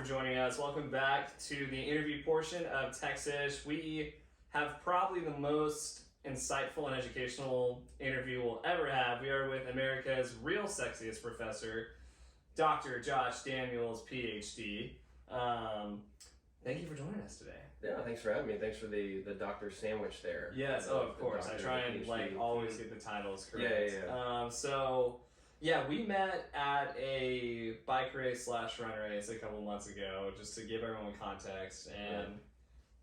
for joining us. Welcome back to the interview portion of Texish. We have probably the most insightful and educational interview we'll ever have. We are with America's real sexiest professor, Dr. Josh Daniels, PhD. Thank you for joining us today. Yeah, thanks for having me. Thanks for the doctor sandwich there. Yes, of course. I try and always get the titles correct. Yeah. We met at a bike race / run race a couple months ago, just to give everyone context. And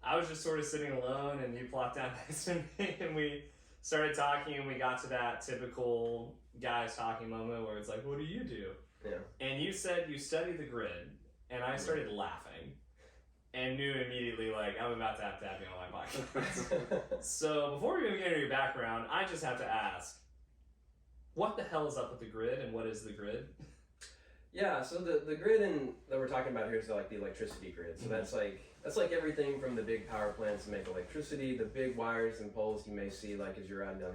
I was just sort of sitting alone, and you plopped down next to me, and we started talking, and we got to that typical guys talking moment where it's like, "What do you do?" Yeah. And you said you study the grid, and I started laughing. And knew immediately, like, I'm about to have you on my podcast. So, before we even get into your background, I just have to ask, what the hell is up with the grid, and what is the grid? Yeah, so the grid that we're talking about here is like the electricity grid. So that's like everything from the big power plants to make electricity, the big wires and poles you may see like as you're driving down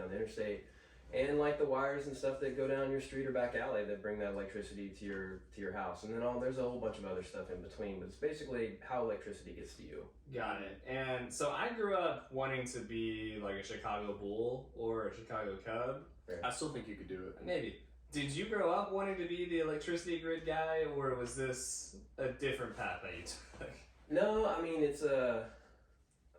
the interstate, and like the wires and stuff that go down your street or back alley that bring that electricity to your house. And then there's a whole bunch of other stuff in between, but it's basically how electricity gets to you. Got it. And so I grew up wanting to be like a Chicago Bull or a Chicago Cub. I still think you could do it. Maybe. Did you grow up wanting to be the electricity grid guy, or was this a different path that you took? No, I mean, that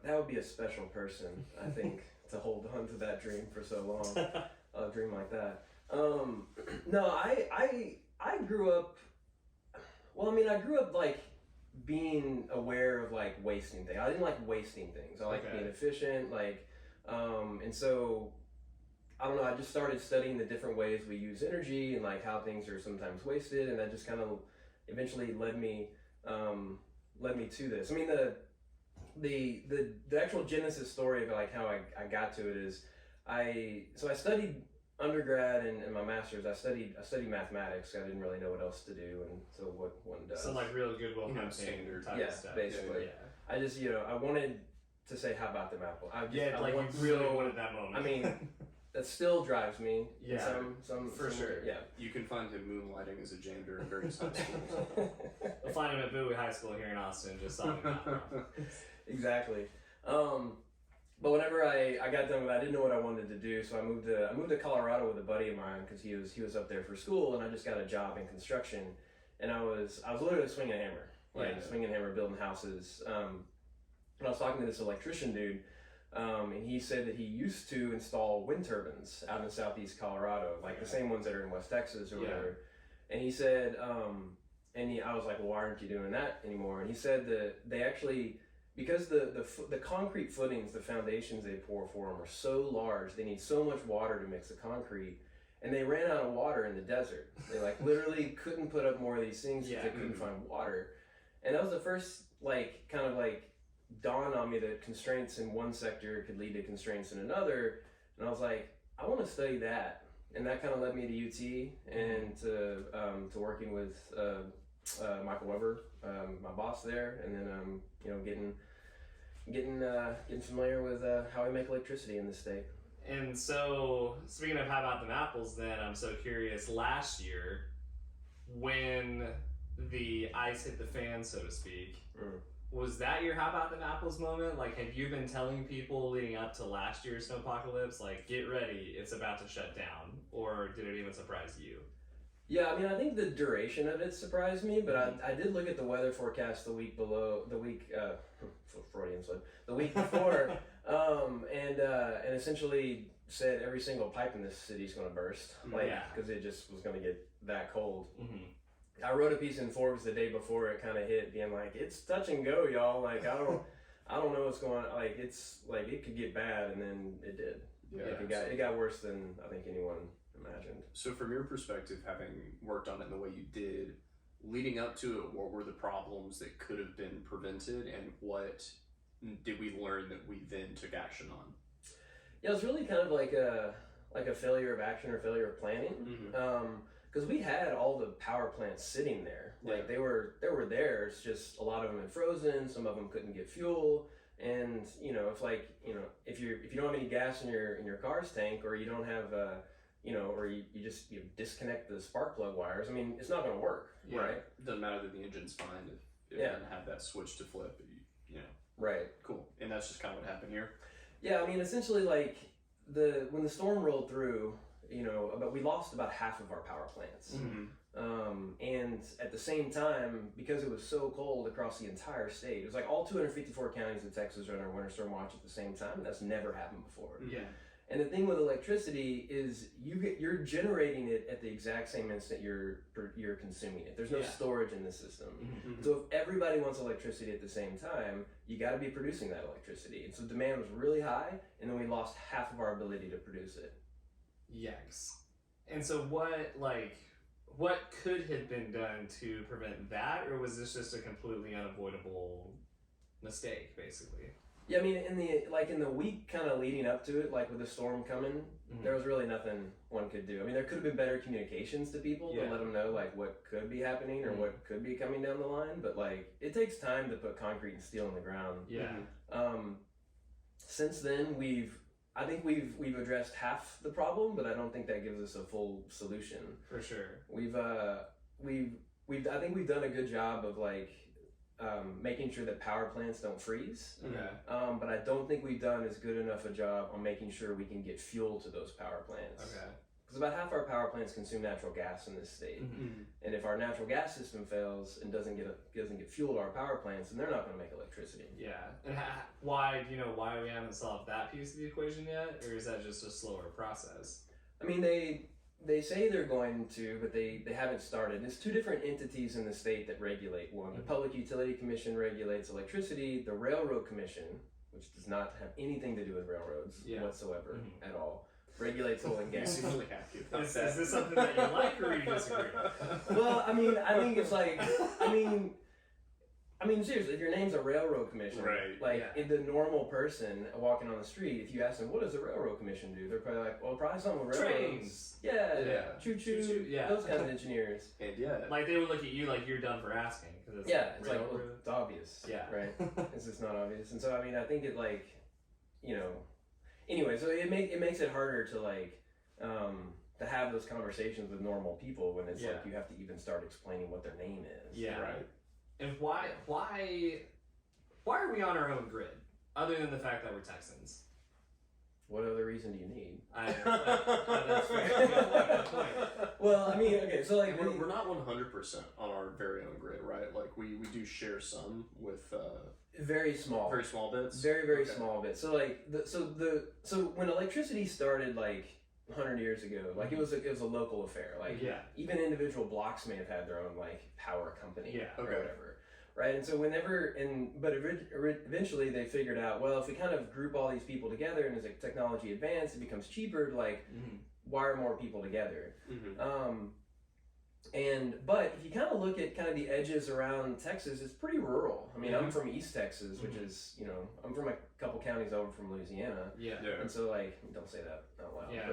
would be a special person, I think, to hold on to that dream for so long. A dream like that. No, I grew up. Well, I mean, I grew up like being aware of like wasting things. I didn't like wasting things. I like being efficient. And so I don't know. I just started studying the different ways we use energy and like how things are sometimes wasted, and that just kind of eventually led me to this. I mean, the actual genesis story of like how I got to it is. I studied undergrad and my master's. I studied mathematics. I didn't really know what else to do, and so what one does. So like real good standard type of stuff. Basically. Yeah. I just I wanted to say how about them apple. You really wanted that moment. I mean, that still drives me. Yeah, some for sure. Yeah, you can find him moonlighting as a janitor in various high schools. You'll find him at Bowie High School here in Austin, just solving math. Exactly. But whenever I got done with that, I didn't know what I wanted to do, so I moved to Colorado with a buddy of mine because he was up there for school, and I just got a job in construction, and I was literally swinging a hammer, swinging a hammer, building houses. And I was talking to this electrician dude, and he said that he used to install wind turbines out in southeast Colorado, like the same ones that are in West Texas or whatever. And he said, I was like, well, why aren't you doing that anymore? And he said that they actually. Because the concrete footings, the foundations they pour for them are so large, they need so much water to mix the concrete, and they ran out of water in the desert. They like literally couldn't put up more of these things because they couldn't find water. And that was the first kind of dawn on me that constraints in one sector could lead to constraints in another. And I was like, I want to study that, and that kind of led me to UT and to working with Michael Weber, my boss there, and then getting familiar with how we make electricity in this state. And so, speaking of how about them apples, then I'm so curious. Last year, when the ice hit the fan, so to speak, was that your how about them apples moment? Like, have you been telling people leading up to last year's snowpocalypse, like, get ready, it's about to shut down, or did it even surprise you? Yeah, I mean, I think the duration of it surprised me, but I did look at the weather forecast the week before, and essentially said every single pipe in this city is going to burst, because it just was going to get that cold. Mm-hmm. I wrote a piece in Forbes the day before it kind of hit, being like, it's touch and go, y'all. Like, I don't know what's going on. Like, it's like it could get bad, and then it did. Yeah, it got worse than I think anyone imagined. So from your perspective, having worked on it in the way you did, leading up to it, what were the problems that could have been prevented, and what did we learn that we then took action on? Yeah, it was really kind of like a failure of action or failure of planning. Because we had all the power plants sitting there. Like they were there. It's just a lot of them had frozen. Some of them couldn't get fuel. And if you don't have any gas in your car's tank, or you don't have or you just disconnect the spark plug wires. I mean, it's not going to work, right? It doesn't matter that the engine's fine if it doesn't have that switch to flip. Right. Cool. And that's just kind of what happened here. Yeah, I mean, essentially, like when the storm rolled through, we lost about half of our power plants. And at the same time, because it was so cold across the entire state, it was like all 254 counties of Texas are under winter storm watch at the same time. And that's never happened before. Yeah. And the thing with electricity is you're generating it at the exact same instant you're consuming it. There's no storage in the system. So if everybody wants electricity at the same time, you got to be producing that electricity. And so demand was really high, and then we lost half of our ability to produce it. Yikes. And so what could have been done to prevent that, or was this just a completely unavoidable mistake, basically? Yeah, I mean, in the week kind of leading up to it, like with the storm coming, there was really nothing one could do. I mean, there could have been better communications to people to let them know like what could be happening or what could be coming down the line. But like, it takes time to put concrete and steel in the ground. Yeah. Since then, I think we've addressed half the problem, but I don't think that gives us a full solution. For sure. I think we've done a good job of making sure that power plants don't freeze. Okay. But I don't think we've done as good enough a job on making sure we can get fuel to those power plants. Okay. Because about half our power plants consume natural gas in this state, and if our natural gas system fails and doesn't get fuel to our power plants, then they're not going to make electricity. Yeah. And why we haven't solved that piece of the equation yet, or is that just a slower process? I mean, they say they're going to, but they haven't started. There's two different entities in the state that regulate. One, the Public Utility Commission regulates electricity. The Railroad Commission, which does not have anything to do with railroads whatsoever at all, regulates oil and gas. You seem really happy about Is that. this something that you like, or you disagree? Well, I mean, I think it's like, I mean, seriously, if your name's a railroad commission, if the normal person walking on the street, if you ask them, what does the railroad commission do? They're probably like, well, probably something with railroads. Trains. Yeah. Choo-choo. Yeah. Those kinds of engineers. And Like, they would look at you like you're done for asking. Cause it's it's like, well, it's obvious. Yeah. Right? It's just not obvious. And so, I mean, I think it anyway, so it makes it harder to have those conversations with normal people when it's like you have to even start explaining what their name is. Yeah. Right. And why are we on our own grid, other than the fact that we're Texans? What other reason do you need? That's fair. Good point. Well, I mean, okay, so like we're not 100% on our very own grid, right? Like we do share some with very small bits. Very small bits. So like so when electricity started like 100 years ago, like it was a local affair. Like even individual blocks may have had their own like power company or whatever, right? And so eventually they figured out, well, if we kind of group all these people together and as like technology advances, it becomes cheaper to like wire more people together. But if you kind of look at kind of the edges around Texas, it's pretty rural. I mean, I'm from East Texas, which is, I'm from a couple counties over from Louisiana. Yeah. And so, like, don't say that out loud. Yeah.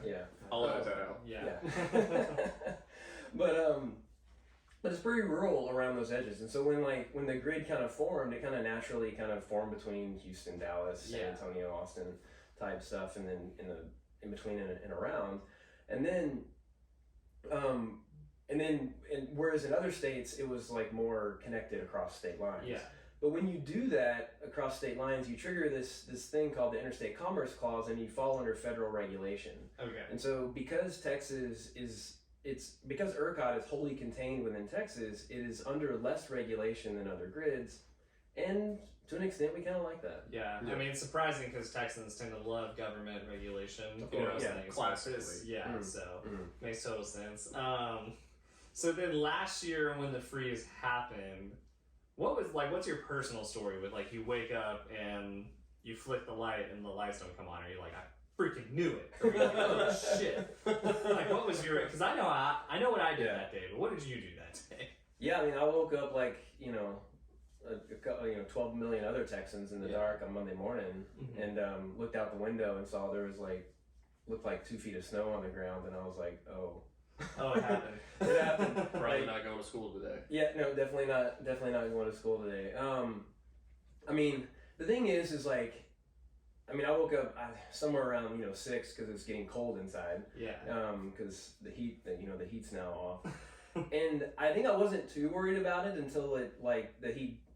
Yeah. I'll edit that out. Yeah. But it's pretty rural around those edges. And so when the grid kind of formed, it kind of naturally kind of formed between Houston, Dallas, San Antonio, Austin type stuff, and then in between and around. And whereas in other states it was like more connected across state lines. Yeah. But when you do that across state lines, you trigger this thing called the Interstate Commerce Clause, and you fall under federal regulation. Okay. And so because because ERCOT is wholly contained within Texas, it is under less regulation than other grids, and to an extent we kind of like that. Yeah. I mean, it's surprising because Texans tend to love government regulation. Classically. So makes total sense. So then last year when the freeze happened, what's your personal story with like you wake up and you flick the light and the lights don't come on, or you're like, I freaking knew it, or you're like, oh shit. Like, what was your, because I know what I did that day, but what did you do that day? Yeah, I mean, I woke up like 12 million other Texans in the dark on Monday morning, and looked out the window and saw there was looked like 2 feet of snow on the ground, and I was like, oh, it happened. It happened. Probably not going to school today. Yeah, no, definitely not going to school today. I mean, the thing is like, I mean, I woke up somewhere around 6 because it's getting cold inside. Yeah. Because the heat's now off, and I think I wasn't too worried about it until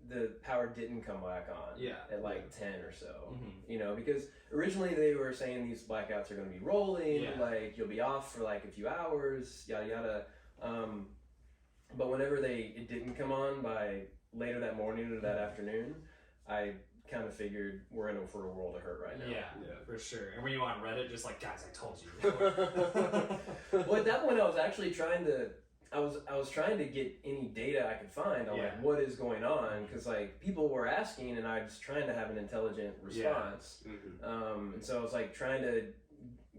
the power didn't come back on. Yeah. At like 10 or so. Mm-hmm. Because originally they were saying these blackouts are going to be rolling. Yeah. Like you'll be off for like a few hours, yada yada. But whenever it didn't come on by later that morning or that afternoon, I kind of figured we're in for a world of hurt right now. Yeah, for sure. And were you on Reddit just like, guys, I told you? Well, at that point I was actually trying to get any data I could find on like what is going on, because like people were asking and I was trying to have an intelligent response. Yeah. Mm-hmm. And so I was like trying to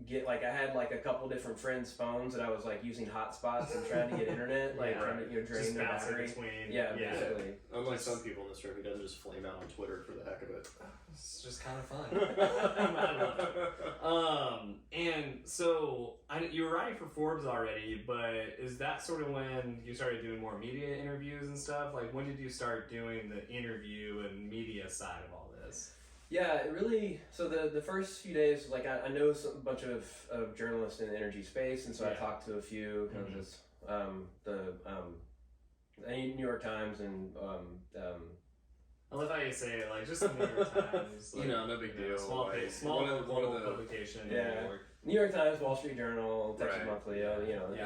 get, like, I had like a couple different friends' phones that I was like using hotspots and trying to get internet, like trying to drain just their battery. Basically. Unlike some people in this room, he doesn't just flame out on Twitter for the heck of it. It's just kind of fun. And so you were writing for Forbes already, but is that sort of when you started doing more media interviews and stuff? Like, when did you start doing the interview and media side of all this? Yeah, it really, so the first few days, like I know a bunch of journalists in the energy space, and so I talked to a few, kind of just the New York Times and I love how you say it, like just the New York Times. Like, no big deal. Small one of the publication in New York. New York Times, Wall Street Journal, Texas Monthly,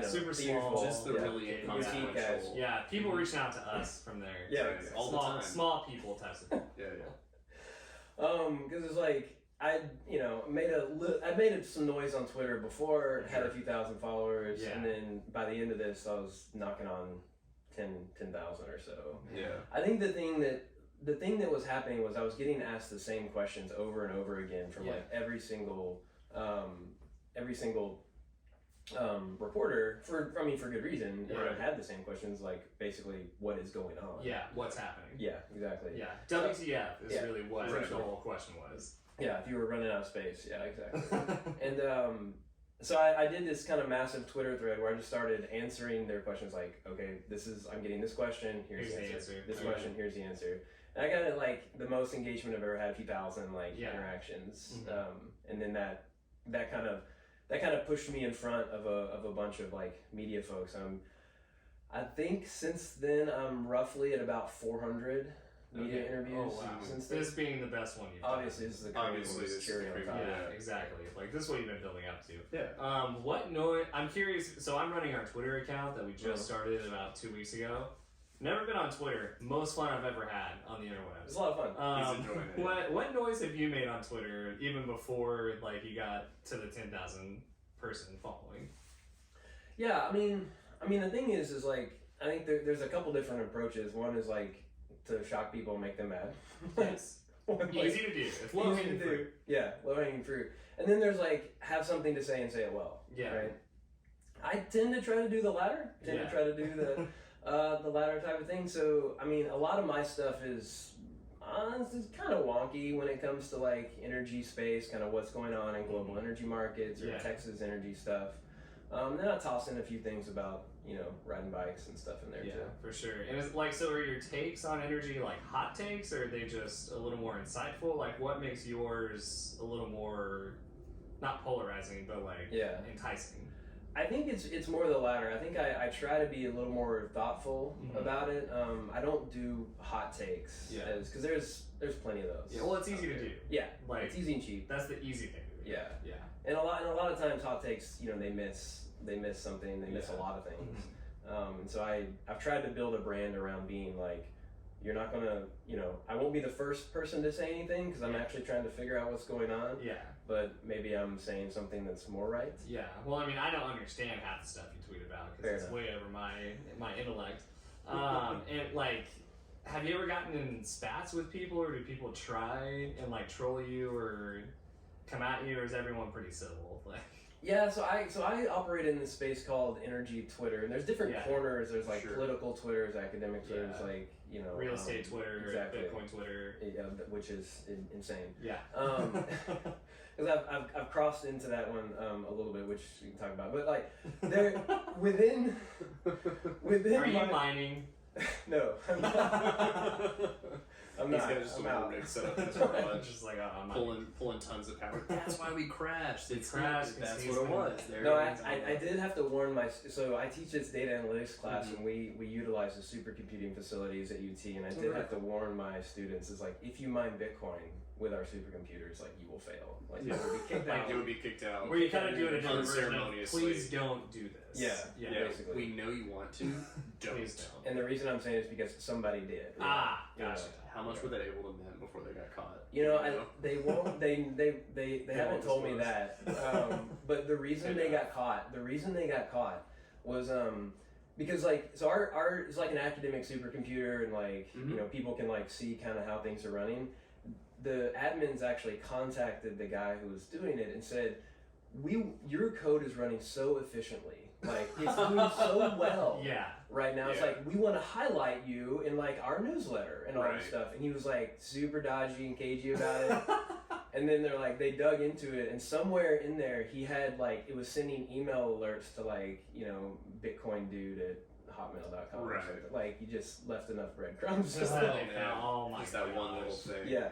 super small. Just the really boutique guys. Yeah, people reaching out to us from there. Yeah, all the time. Small people types of thing. Yeah. Because it's like I made some noise on Twitter before, had a few thousand followers, and then by the end of this, I was knocking on 10,000 or so. Yeah, I think the thing that was happening was I was getting asked the same questions over and over again from like every single reporter for good reason. Everyone had the same questions, like basically what is going on. Yeah, what's happening. Yeah, exactly. Yeah, WTF is really what the whole question was. Yeah, if you were running out of space. Yeah, exactly. And so I did this kind of massive Twitter thread where I just started answering their questions, like, okay, I'm getting this question, here's the answer. This question, here's the answer. And I got like the most engagement I've ever had, a few thousand interactions. And then that kind of pushed me in front of a bunch of like media folks. I think since then I'm roughly at about 400 media interviews. Oh, wow. Since then. This being the best one you've obviously done. This is the cherry on top. Yeah, exactly. Like this is what you've been building up to. Yeah. What noise? I'm curious. So I'm running our Twitter account that we just started about 2 weeks ago. Never been on Twitter. Most fun I've ever had on the interwebs. It's a lot of fun. He's enjoying it. What noise have you made on Twitter even before like you got to the 10,000 person following? Yeah, I mean the thing is like I think there's a couple different approaches. One is like to shock people and make them mad. Yes. Easy to do. It's low hanging fruit. Yeah, low hanging fruit. And then there's like have something to say and say it well. Yeah. Right. I tend to try to do the latter. To try to do the latter type of thing. So I mean, a lot of my stuff is kind of wonky when it comes to like energy space, kind of what's going on in global energy markets or Texas energy stuff. Then I toss in a few things about riding bikes and stuff in there too. Yeah, for sure. And it's like, so are your takes on energy like hot takes, or are they just a little more insightful? Like, what makes yours a little more not polarizing, but like enticing? I think it's more the latter. I think I try to be a little more thoughtful about it. I don't do hot takes, because there's plenty of those. Yeah, well, it's easy to do. Yeah, like it's easy and cheap. That's the easy thing to do. Yeah, yeah. And a lot of times hot takes, they miss something. They miss a lot of things. And so I've tried to build a brand around being like, you're not gonna, I won't be the first person to say anything because I'm actually trying to figure out what's going on. Yeah. But maybe I'm saying something that's more right. Yeah. Well, I mean, I don't understand half the stuff you tweet about because it's way over my intellect. And like, have you ever gotten in spats with people, or do people try and like troll you or come at you, or is everyone pretty civil? Like. Yeah, so I operate in this space called energy Twitter, and there's different corners. There's like political Twitters, academic Twitters, like real estate Twitter, exactly. Bitcoin Twitter, which is insane. Yeah, because I've crossed into that one a little bit, which we can talk about. But like there within. Are you mining? No. I'm He's not. got just I'm a little out. rig set up in his garage, Just like, I'm not. pulling tons of power. That's why we crashed. It crashed. That's what it was. There No, it is. I did have to warn so I teach this data analytics class, and we utilize the supercomputing facilities at UT, and I did have to warn my students, is like, if you mine Bitcoin with our supercomputers, like, you will fail. Like, you will be kicked out. Like, it would be kicked out. Where you kind of do it a different version of, unceremoniously. please don't do this. Yeah, basically. We know you want to. Don't. Please don't. And the reason I'm saying it is because somebody did. Ah, You know. gotcha. How much were they able to mint before they got caught? You know, they won't. They haven't won't told me disclose. that. But the reason they got caught was because our is like an academic supercomputer, and like you know, people can like see kind of how things are running. The admins actually contacted the guy who was doing it and said, your code is running so efficiently, like it's doing so well. Yeah. Right now, it's Yeah. like, we want to highlight you in like our newsletter and all this stuff. And he was like super dodgy and cagey about it. And then they dug into it, and somewhere in there he had like, it was sending email alerts to like, you know, Bitcoin dude at hotmail.com or Right. something. Like, you just left enough breadcrumbs. Just Oh, that, man. oh my Just that one gosh. little thing. Yeah.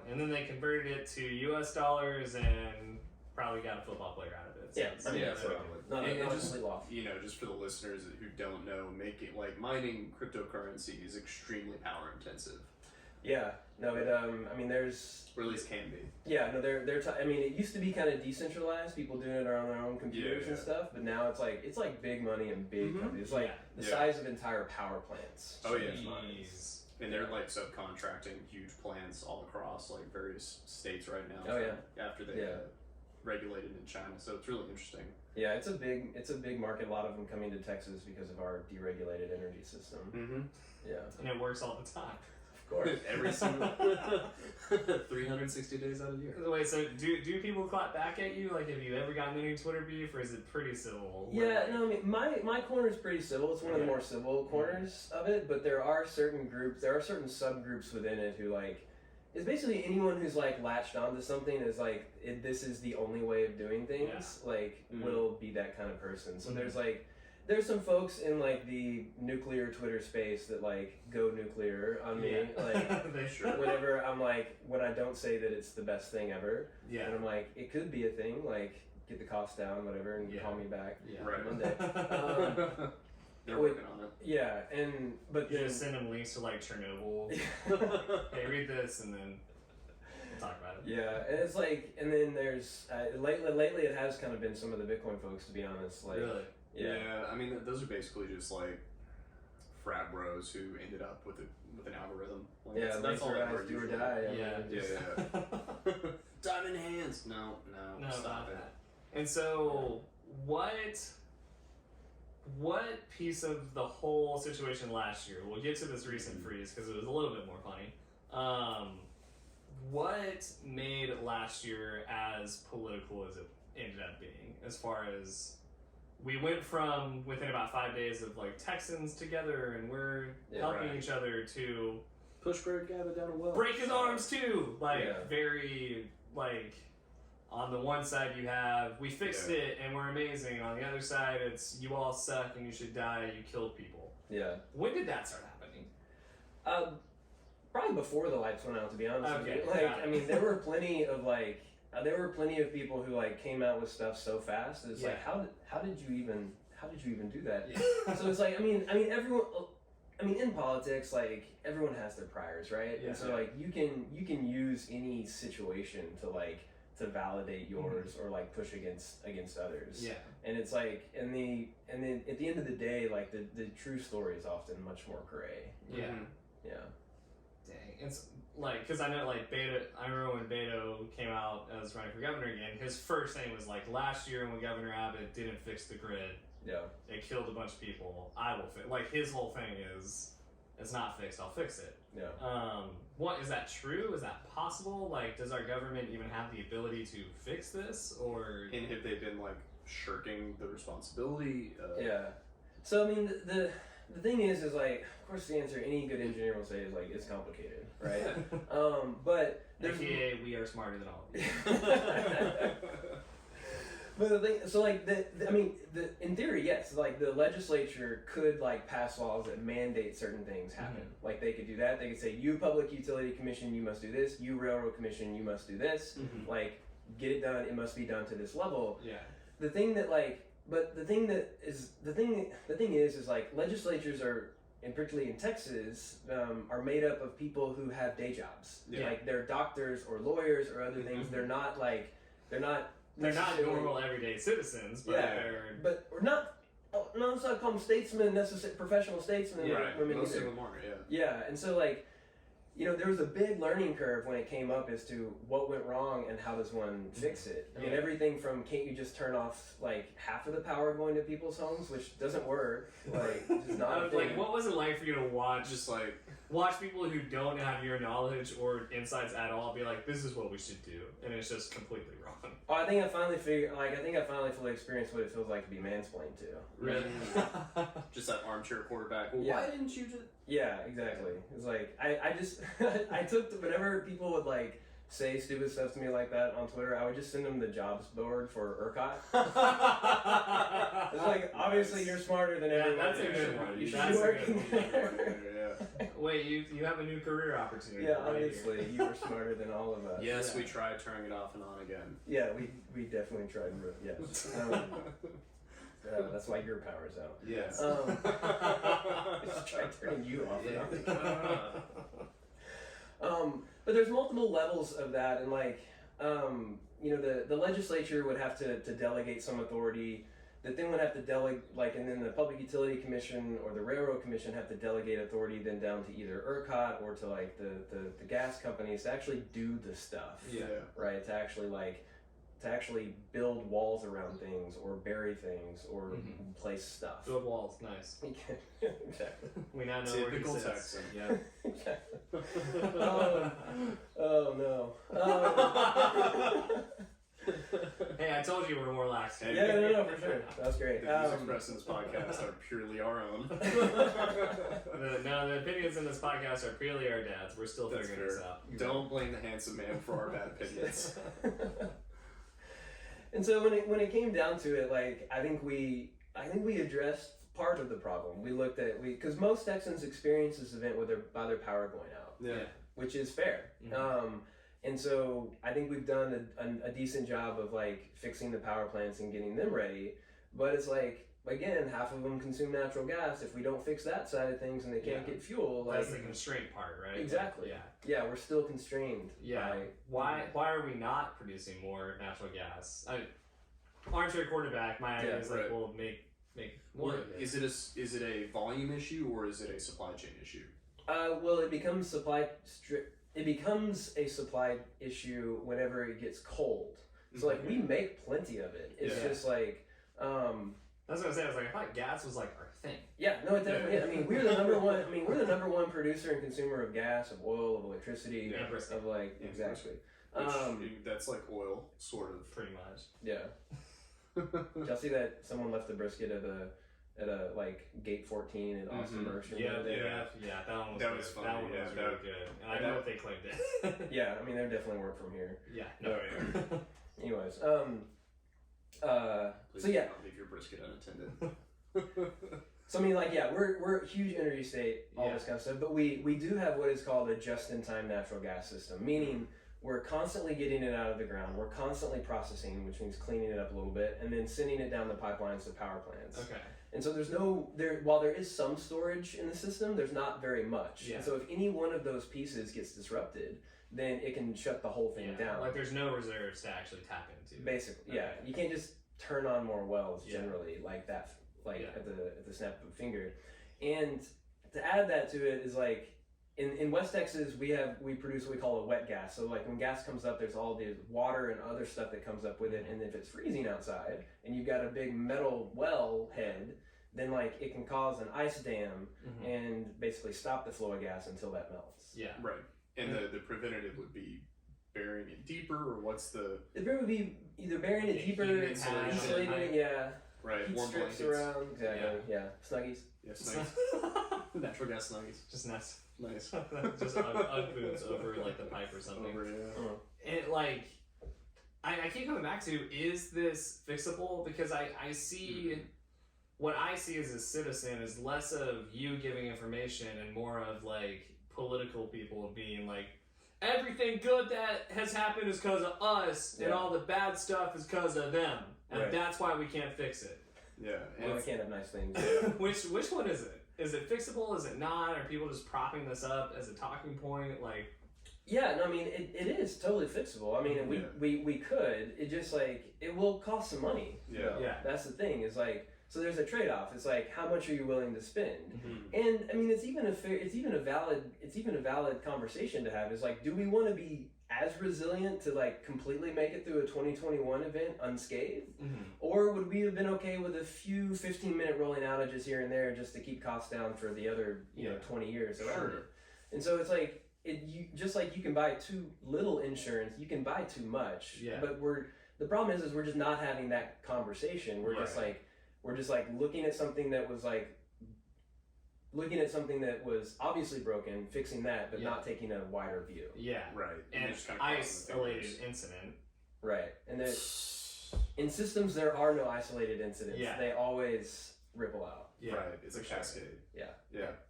And then they converted it to US dollars and probably got a football player out of it. So Yeah, it's- I mean, Yeah, that's probably. not And a just, complete loss. you know, just for the listeners who don't know, mining cryptocurrency is extremely power intensive, Yeah. No, it, I mean, there's, or at least can be. yeah, no, I mean, it used to be kind of decentralized, people doing it on their own computers and Yeah. stuff, but now it's like big money and big companies. It's like the Yeah. size of entire power plants. Oh, yeah. Jeez. And they're like subcontracting huge plants all across like various states right now. Oh, yeah. After they regulated in China, so it's really interesting. Yeah, it's a big market. A lot of them coming to Texas because of our deregulated energy system. Mm-hmm. Yeah, And it works all the time. of course. Every single 360 days out of the year. Wait, so do people clap back at you? Like, have you ever gotten any Twitter beef, or is it pretty civil? Yeah, no, I mean, my corner is pretty civil. It's one of the more civil corners of it, but there are certain subgroups within it who like, it's basically anyone who's like latched onto something is like, this is the only way of doing things, like will be that kind of person. So there's some folks in like the nuclear Twitter space that like go nuclear on me, like they sure. whenever I'm like, when I don't say that it's the best thing ever, Yeah. and I'm like, it could be a thing, like get the cost down, whatever, and call me back. Yeah. Right. Monday. They're working on it. Yeah, but You then just send them links to like Chernobyl. Hey, read this, and then we'll talk about it. yeah, and it's like, and then there's lately it has kind of been some of the Bitcoin folks, to be honest. Like, Really? yeah. I mean, those are basically just like frat bros who ended up with an algorithm. Like, Yeah, that's all laser they were eyes, do or usually. die. Yeah. Diamond hands. No, No, stop not it. that. And so, what piece of the whole situation last year? We'll get to this recent freeze because it was a little bit more funny. What made last year as political as it ended up being? As far as we went from within about 5 days of like Texans together and we're helping each other to Push Greg Gavin down a well. break his arms too. Like Yeah. very like. On the one side you have, we fixed it and we're amazing. On the other side, it's, you all suck and you should die, you killed people. Yeah. When did that start happening? Probably before the lights went out, to be honest with Okay, you. Like, got it. I mean, there were plenty of people who like came out with stuff so fast. It's like, how did you even do that? Yeah. So it's like, I mean, everyone. I mean, in politics, like everyone has their priors, right? Yeah. And so like you can use any situation to validate yours or like push against others. Yeah. And it's like, and then at the end of the day, like the true story is often much more gray. Yeah. Yeah. Dang. It's like, because I know like I remember when Beto came out as running for governor again, his first thing was like, last year when Governor Abbott didn't fix the grid, Yeah. it killed a bunch of people, I will fix. Like his whole thing is, it's not fixed, I'll fix it. Yeah. What is that true? Is that possible? Like, does our government even have the ability to fix this, or? And have they been like shirking the responsibility? Yeah. So I mean, the thing is like, of course, the answer any good engineer will say is like, it's complicated, right? But there's AKA, we are smarter than all of you. But the thing, so like I mean, in theory, yes, like the legislature could like pass laws that mandate certain things happen. Like they could do that. They could say, you Public Utility Commission, you must do this. You Railroad Commission, you must do this. Like, get it done. It must be done to this level. Yeah. The thing that like, but the thing is like legislatures are, and particularly in Texas, are made up of people who have day jobs. Yeah. Like they're doctors or lawyers or other things. They're not normal everyday citizens, but we're not. Oh, no, let's not call them statesmen, necessarily professional statesmen. Right. Women Most either. of them are. Yeah. Yeah, and so like, you know, there was a big learning curve when it came up as to what went wrong and how does one fix it. I mean, everything from can't you just turn off like half of the power going to people's homes, which doesn't work. Like, just not a thing. Like, what was it like for you to watch? Just like watch people who don't have your knowledge or insights at all be like, this is what we should do, and it's just completely wrong. Oh, I think I finally fully experienced what it feels like to be mansplained to. Really? just that armchair quarterback. Well, Yeah. why didn't you just? Yeah, exactly. It's like I just I took whenever people would like say stupid stuff to me like that on Twitter, I would just send them the jobs board for ERCOT. It's like, obviously you're smarter than everyone. That's a good one. You should That's be a working good there. Wait, you have a new career opportunity. Yeah, right obviously here. you were smarter than all of us. Yes, we tried turning it off and on again. Yeah, we definitely tried. Yes. That's why your power's out. Yes. Just try turning you off and on. But there's multiple levels of that, and like, you know, the legislature would have to delegate some authority that then would have to delegate, like, and then the Public Utility Commission or the Railroad Commission have to delegate authority then down to either ERCOT or to like the gas companies to actually do the stuff. Yeah. Right. To actually build walls around things or bury things or place stuff. Build walls, nice. Exactly. We now know Typical where he sits. Texan. Yeah. Exactly. Oh no. Hey, I told you we're more lax. Hey. Yeah, no, for sure. That was great. The views expressed in this podcast are purely our own. The opinions in this podcast are purely our dad's. We're still That's figuring fair. this out. Don't blame the handsome man for our bad opinions. And so when it came down to it, like I think we addressed part of the problem. We looked at because most Texans experience this event with their power going out. Yeah. Which is fair. And so I think we've done a decent job of like fixing the power plants and getting them ready. But it's like, again, half of them consume natural gas. If we don't fix that side of things and they can't get fuel, like, that's the constraint part, right? Exactly. Yeah, we're still constrained. Yeah. Why are we not producing more natural gas? Armchair quarterback. My idea is like we'll make more. Is it a volume issue or is it a supply chain issue? Well, it becomes a supply issue whenever it gets cold. So like we make plenty of it. It's just like that's what I was saying. I was like, I thought gas was like our thing. Yeah, no, it definitely is. I mean, we're the number one. I mean, we're the number one producer and consumer of gas, of oil, of electricity, of like exactly. That's like oil, sort of, pretty much. Yeah. Did y'all see that someone left the brisket at a like gate 14 in Austin Merchant? Yeah, that one was funny. That one was really good, and I know if they claimed it. Yeah, I mean, they definitely weren't from here. Yeah, no. Anyways, Please so yeah, do not leave your brisket unattended. So I mean, like, yeah, we're a huge energy state, all this kind of stuff, but we do have what is called a just-in-time natural gas system, meaning we're constantly getting it out of the ground, we're constantly processing, which means cleaning it up a little bit, and then sending it down the pipelines to power plants. Okay. And so while there is some storage in the system, there's not very much. Yeah. And so if any one of those pieces gets disrupted, then it can shut the whole thing down. Like there's no reserves to actually tap into. Basically, yeah. You can't just turn on more wells generally like that, at the snap of a finger. And to add that to it is like in West Texas we produce what we call a wet gas. So like when gas comes up, there's all the water and other stuff that comes up with it. And if it's freezing outside and you've got a big metal well head, then like it can cause an ice dam and basically stop the flow of gas until that melts. Yeah. Right. And the preventative would be burying it deeper, or what's the? The preventative would be either burying it deeper, insulating it, right, heat warm strips blankets around, snuggies. Yeah, snuggies. Natural gas snuggies. Just nice. Nice. Just Ugg boots over like the pipe or something. Over, And like, I keep coming back to, is this fixable? Because I see, what I see as a citizen is less of you giving information and more of like political people being like, everything good that has happened is because of us, and all the bad stuff is because of them, and that's why we can't fix it. Yeah, and we can't have nice things. Which one is it? Is it fixable? Is it not? Are people just propping this up as a talking point? Like, yeah, no, I mean, it is totally fixable. I mean, we could. It just like it will cost some money. Yeah. That's the thing. Is like, so there's a trade-off. It's like, how much are you willing to spend? And I mean, it's even a valid conversation to have. Is like, do we want to be as resilient to like completely make it through a 2021 event unscathed, or would we have been okay with a few 15-minute rolling outages here and there just to keep costs down for the other 20 years around it? And so it's like, just like you can buy too little insurance, you can buy too much. But the problem is we're just not having that conversation. We're just like looking at something that was obviously broken, fixing that, but not taking a wider view. Yeah. Right. And it's kind of isolated incident. Right. And then in systems there are no isolated incidents. They always ripple out. Right. It's a cascade. Yeah.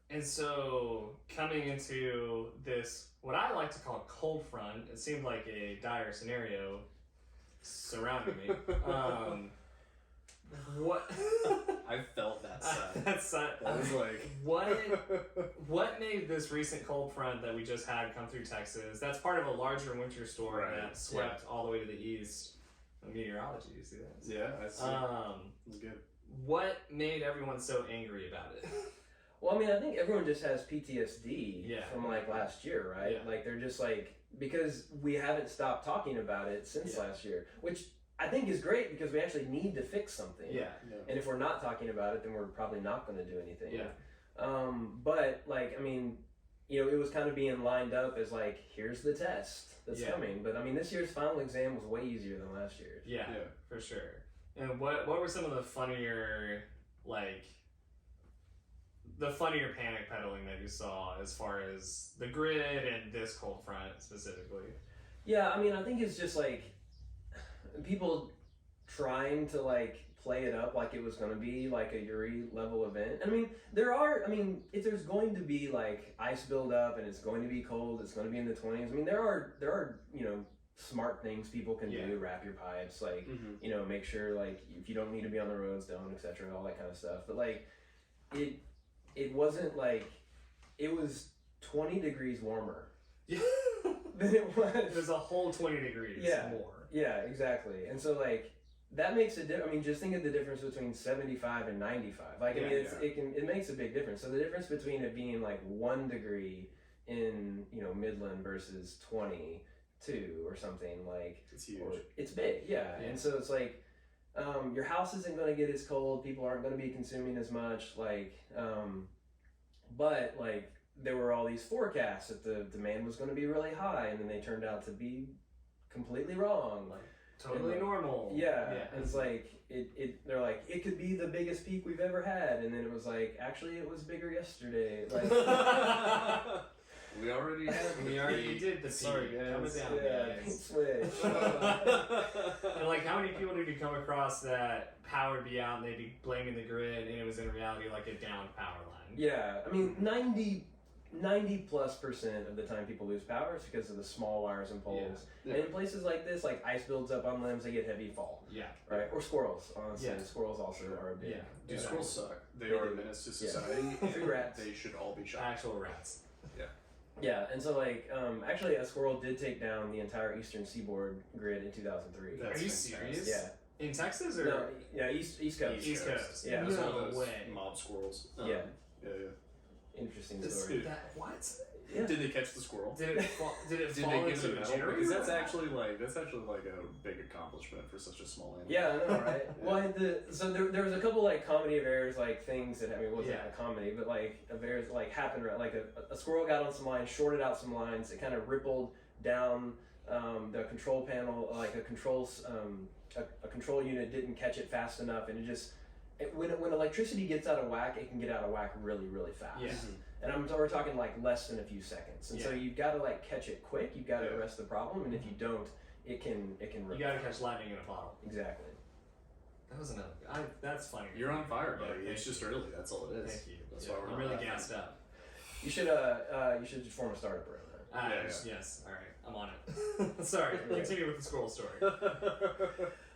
And so coming into this, what I like to call a cold front, it seemed like a dire scenario surrounding me. What? I felt that side. That side. That was like what made this recent cold front that we just had come through Texas? That's part of a larger winter storm that swept all the way to the east. Meteorology, you see that? Yeah, I see. That's good. What made everyone so angry about it? Well, I mean, I think everyone just has PTSD from like last year, right? Like they're just like, because we haven't stopped talking about it since last year, which I think is great because we actually need to fix something. And if we're not talking about it, then we're probably not going to do anything. But like, I mean, it was kind of being lined up as like, here's the test that's coming. But I mean, this year's final exam was way easier than last year's. Yeah, for sure. And what were some of the funnier, like, the funnier panic peddling that you saw as far as the grid and this cold front specifically? Yeah, I mean, I think it's just like people trying to like play it up like it was going to be like a Uri level event. I mean, if there's going to be like ice buildup and it's going to be cold, it's going to be in the 20s. I mean, there are smart things people can do, wrap your pipes, like, make sure like if you don't need to be on the roads, don't, etc., all that kind of stuff. But like it wasn't like, it was 20 degrees warmer than it was. It was a whole 20 degrees more. Yeah, exactly. And so like that makes a difference. I mean, just think of the difference between 75 and 95. Like, I mean, it makes a big difference. So the difference between it being like 1 degree in Midland versus 22 or something, like, it's huge. It's big, And so it's like, your house isn't going to get as cold. People aren't going to be consuming as much. Like, but like there were all these forecasts that the demand was going to be really high, and then they turned out to be completely wrong. Like, totally normal. And it's like they're like, it could be the biggest peak we've ever had, and then it was like, actually it was bigger yesterday. Like, we already did the Sorry, peak. guys. Coming down, guys. Switch. And like, how many people did you come across that power would be out and they'd be blaming the grid, and it was in reality like a down power line? Yeah, I mean, 90+% of the time people lose power is because of the small wires and poles. And in places like this, like ice builds up on limbs, they get heavy fall. Right? Or squirrels, honestly. Squirrels also are a big. Dude, squirrels suck. They are a menace to society. Free rats. They should all be shot. Actual rats. Yeah, and so like, actually a squirrel did take down the entire eastern seaboard grid in 2003. Are you serious? Yeah. In Texas or? No, yeah, East Coast. East Coast. Yeah. No way. Mob squirrels. Yeah. Dude, Interesting story. What? Yeah. Did they catch the squirrel? Did it fall Did into they a generator? Because that's actually like a big accomplishment for such a small animal. Yeah, I know, right? Well, so there was a couple like comedy of errors, like things that, I mean, it wasn't a comedy, but like of errors like happened, like a squirrel got on some lines, shorted out some lines, it kind of rippled down the control panel, like a control unit didn't catch it fast enough, and it just, when electricity gets out of whack, it can get out of whack really, really fast. Yeah. And we're talking like less than a few seconds. And so you've got to like catch it quick. You've got to arrest the problem. And if you don't, it can rip. You gotta catch lightning in a bottle. Exactly. That was another. That's funny. You're on fire, Yeah, buddy. It's just early. That's all it is. Thank you. That's Yeah, why we're I'm not really laughing. gassed up. You should just form a startup around that. Yes. All right. I'm on it. Sorry. Continue with the squirrel story.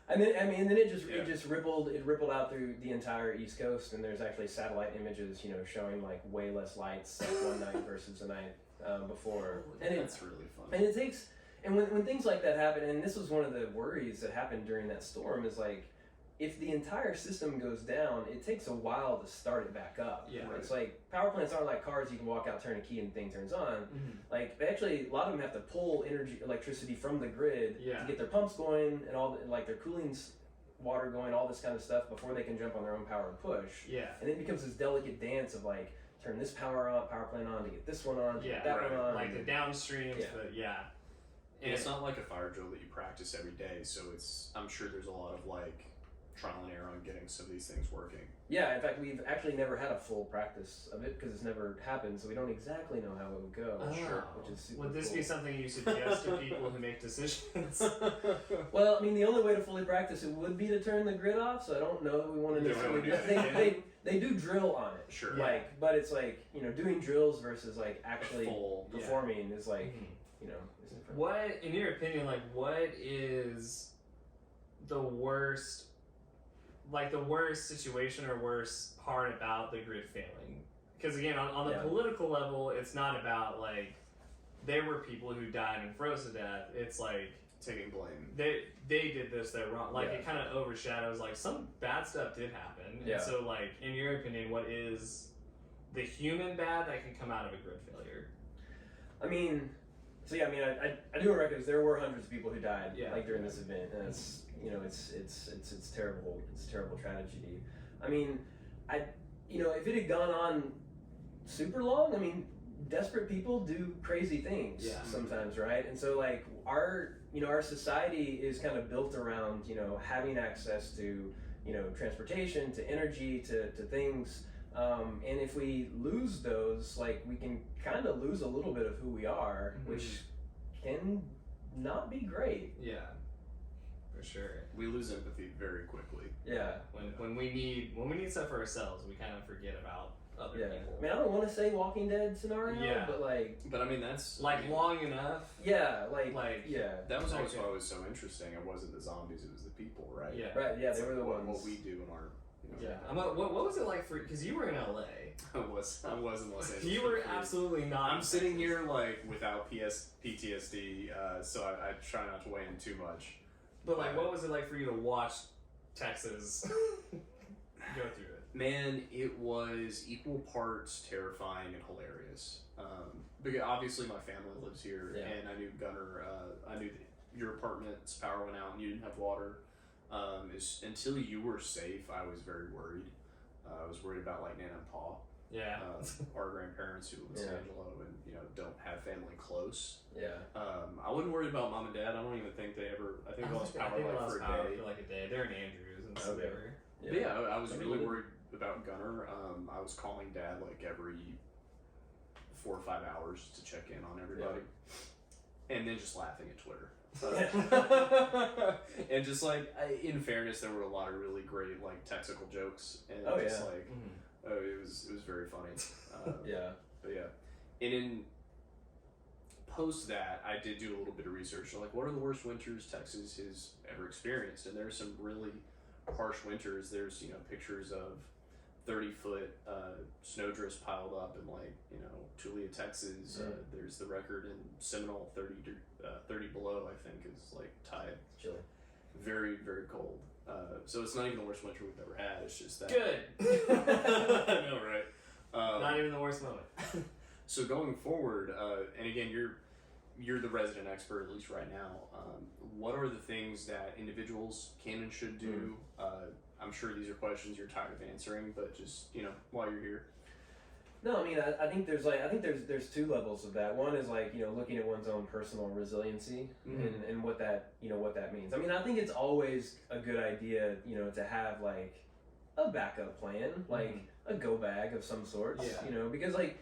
And then then it Yeah. just rippled out through the entire East Coast, and there's actually satellite images, showing like way less lights like one night versus the night before. And That's really fun. And it takes, and when things like that happen, and this was one of the worries that happened during that storm, is like, if the entire system goes down, it takes a while to start it back up. Yeah. It's like, power plants aren't like cars you can walk out, turn a key, and the thing turns on. Mm-hmm. Like, they actually, a lot of them have to pull electricity from the grid Yeah. to get their pumps going, and all like their cooling water going, all this kind of stuff, before they can jump on their own power and push. Yeah. And it becomes this delicate dance of like, turn this power plant on to get this one on, to get that one on. Like the downstreams, but And it's not like a fire drill that you practice every day, so I'm sure there's a lot of like trial and error on getting some of these things working. Yeah, in fact, we've actually never had a full practice of it because it's never happened, so we don't exactly know how it would go. Sure. Which is super Would this cool. be something you suggest to people who make decisions? Well, I mean, the only way to fully practice it would be to turn the grid off, so I don't know that we want to Yeah, necessarily we do don't that. do that. They do drill on it. Sure. Like, but it's like, doing drills versus like actually Full, performing is like, Mhm. is different. What, in your opinion, like, what is the worst, like, the worst situation or worst part about the grid failing? Because, again, on the political level, it's not about, like, there were people who died and froze to death. It's like, taking blame. they did this, they're wrong. Like, it kind of overshadows, like, some bad stuff did happen. Yeah. And so, like, in your opinion, what is the human bad that can come out of a grid failure? I mean, so yeah, I mean, I do reckon there were hundreds of people who died like during this event, and it's it's terrible. It's a terrible tragedy. I mean, if it had gone on super long, I mean, desperate people do crazy things sometimes, right? And so like our society is kind of built around having access to transportation, to energy, to things. And if we lose those, like, we can kind of lose a little bit of who we are, which can not be great. Yeah, for sure. We lose empathy very quickly. Yeah. When we need stuff for ourselves, we kind of forget about other people. I mean, I don't want to say Walking Dead scenario, but like. But I mean, that's like long enough. Yeah, That was always why it was so interesting. It wasn't the zombies; it was the people, right? Yeah. Right. Yeah, It's they were the ones. What we do in our. What was it like for? Because you were in LA. I was in Los Angeles. You were absolutely not. I'm sitting here like without PTSD, so I try not to weigh in too much. But like, what was it like for you to watch Texas go through it? Man, it was equal parts terrifying and hilarious. Because obviously my family lives here, and I knew Gunner. I knew that your apartment's power went out and you didn't have water. Until you were safe, I was very worried. I was worried about like Nana and Pa. Yeah. Our grandparents who live in San Angelo and don't have family close. Yeah. I wasn't worried about mom and dad. I don't even think they ever. I think they lost power for like a day. They're in Andrews, and so they were. But yeah, I was really worried about Gunner. I was calling dad like every 4 or 5 hours to check in on everybody, and then just laughing at Twitter. And just like, in fairness, there were a lot of really great like technical jokes, and it was very funny. But yeah, and in post that, I did do a little bit of research. Like, what are the worst winters Texas has ever experienced? And there's some really harsh winters. There's pictures of 30-foot snowdrifts piled up in like Tulia, Texas. There's the record in Seminole, 30 below, I think, is like tide. Chilly. Very, very cold. So it's not even the worst winter we've ever had. It's just that. Good. I know, right? Not even the worst moment. So going forward, and again, you're the resident expert, at least right now. What are the things that individuals can and should do? I'm sure these are questions you're tired of answering, but just while you're here. No, I mean, I think there's two levels of that. One is like looking at one's own personal resiliency and what that what that means. I mean, I think it's always a good idea to have like a backup plan, like a go bag of some sort. Because like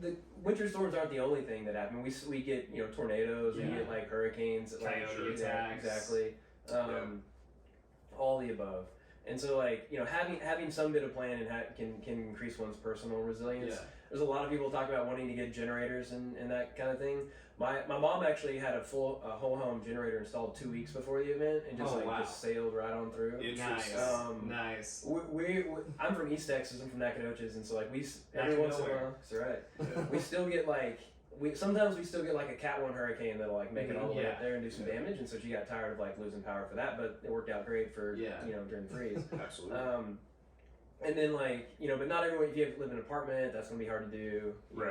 the winter storms aren't the only thing that happen. We get, you know, tornadoes, we get like hurricanes, coyote attacks. Exactly. All the above. And so, like, you know, having some bit of plan can increase one's personal resilience. Yeah. There's a lot of people talk about wanting to get generators and that kind of thing. My mom actually had a whole home generator installed 2 weeks before the event and just sailed right on through. Nice. Nice. I'm from East Texas. I'm from Nacogdoches, and so like every once in a while, that's right. Yeah. We still get like sometimes we still get like a Cat 1 hurricane that'll like make it all the way up there and do some damage, and so she got tired of like losing power for that, but it worked out great for you know, during the freeze. Absolutely. And then like, you know, but not everyone, if you live in an apartment, that's gonna be hard to do. You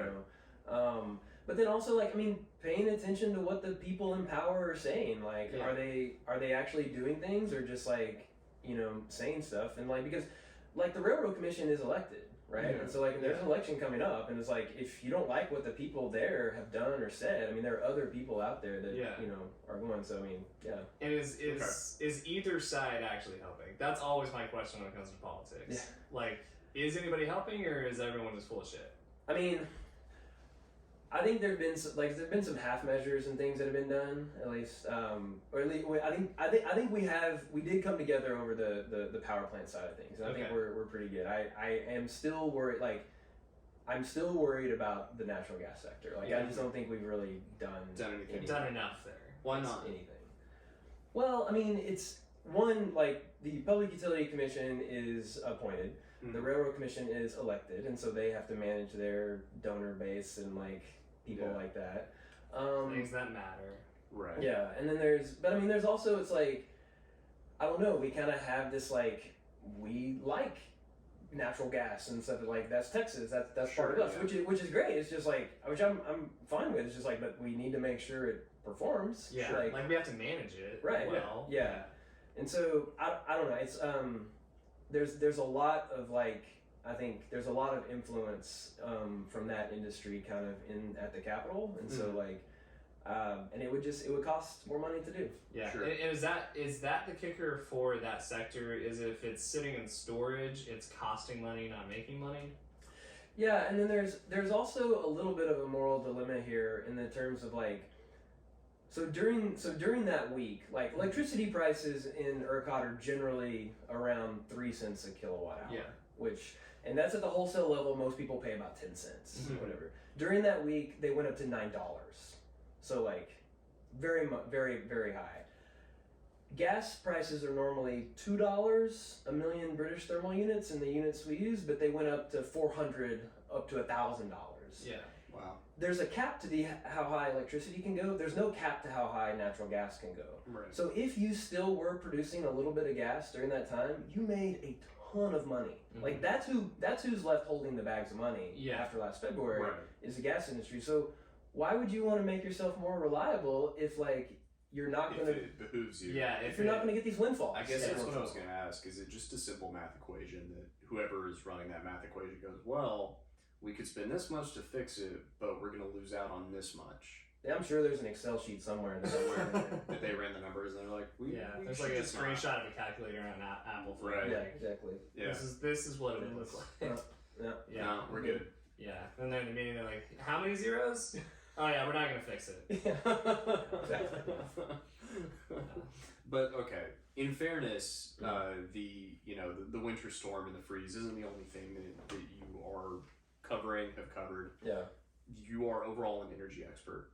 know? But then also, like, I mean, paying attention to what the people in power are saying. Like, are they actually doing things, or just like, you know, saying stuff? And like, because like the Railroad Commission is elected, right? And so like there's an election coming up, and it's like, if you don't like what the people there have done or said, I mean, there are other people out there that you know, are going. So I mean, And is either side actually helping? That's always my question when it comes to politics. Yeah. Like, is anybody helping, or is everyone just full of shit? I mean, I think there've been some half measures and things that have been done, at least, or at least I think we did come together over the power plant side of things, and I think we're pretty good. I am still worried, like, I'm still worried about the natural gas sector. Like, I just don't think we've really done anything. You've done enough there. Why not anything? Well, I mean, it's one, like, the Public Utility Commission is appointed. The Railroad Commission is elected, and so they have to manage their donor base and like people like that. Things that matter. Right. Yeah, and then there's also, it's like, I don't know, we kind of have this like, we like natural gas and stuff, like that's Texas, that's part of us, which is great. It's just like, which I'm fine with. It's just like, but we need to make sure it performs. Yeah, like we have to manage it. Right. Well. Yeah. And so I don't know. It's there's a lot of like, I think there's a lot of influence from that industry kind of at the Capitol, and so like, and it would cost more money to do. Yeah, sure. And is that the kicker for that sector? Is if it's sitting in storage, it's costing money, not making money? Yeah, and then there's also a little bit of a moral dilemma here in the terms of like, so during that week, like electricity prices in ERCOT are generally around 3 cents a kilowatt hour. Yeah. And that's at the wholesale level. Most people pay about 10 cents, whatever. During that week, they went up to $9. So like, very, very high. Gas prices are normally $2 a million British thermal units in the units we use, but they went up to $400, up to $1,000. Yeah. Wow. There's a cap to how high electricity can go. There's no cap to how high natural gas can go. Right. So if you still were producing a little bit of gas during that time, you made a ton of money. Like that's who's left holding the bags of money after last February is the gas industry. So why would you want to make yourself more reliable if like you're not going to? It behooves you. Yeah. If you're not going to get these windfalls. I guess that's what I was going to ask. Is it just a simple math equation that whoever is running that math equation goes, well, we could spend this much to fix it, but we're going to lose out on this much. Yeah, I'm sure there's an Excel sheet somewhere that they ran the numbers and they're like, there's like a screenshot of a calculator on Apple for Yeah, exactly. Yeah. This is what it would look like. No, we're good. Yeah, and then in the meeting they're like, how many zeros? Oh yeah, we're not gonna fix it. Exactly. But okay, in fairness, the winter storm and the freeze isn't the only thing that you are have covered. Yeah. You are overall an energy expert.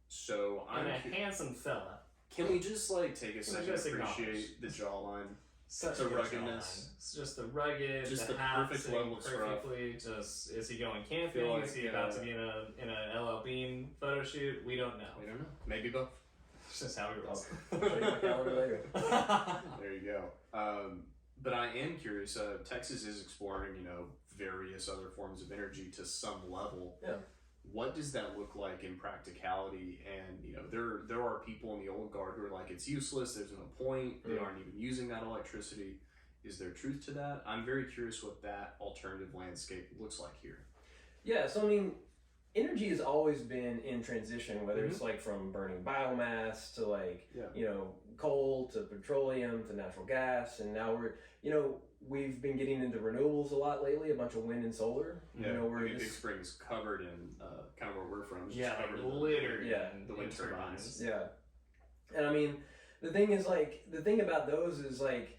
So I'm a handsome fella. Can we just like take a second to appreciate the jawline? Such the ruggedness. It's just the rugged, just the hat perfect level of perfectly. Just is he going camping? Like, is he about to be in a LL Bean photo shoot? We don't know. Maybe both. It's just how we roll. I'll show you my calendar later. There you go. But I am curious. Texas is exploring, various other forms of energy to some level. Yeah. What does that look like in practicality? And there are people in the old guard who are like, it's useless. There's no point. They aren't even using that electricity. Is there truth to that? I'm very curious what that alternative landscape looks like here. Yeah. So I mean, energy has always been in transition, whether it's like from burning biomass to like coal to petroleum to natural gas, and now we've been getting into renewables a lot lately, a bunch of wind and solar. Yeah, Big Spring's covered in kind of where we're from. Yeah, like littered in the wind turbines. Yeah, and I mean, the thing is, like, the thing about those is, like,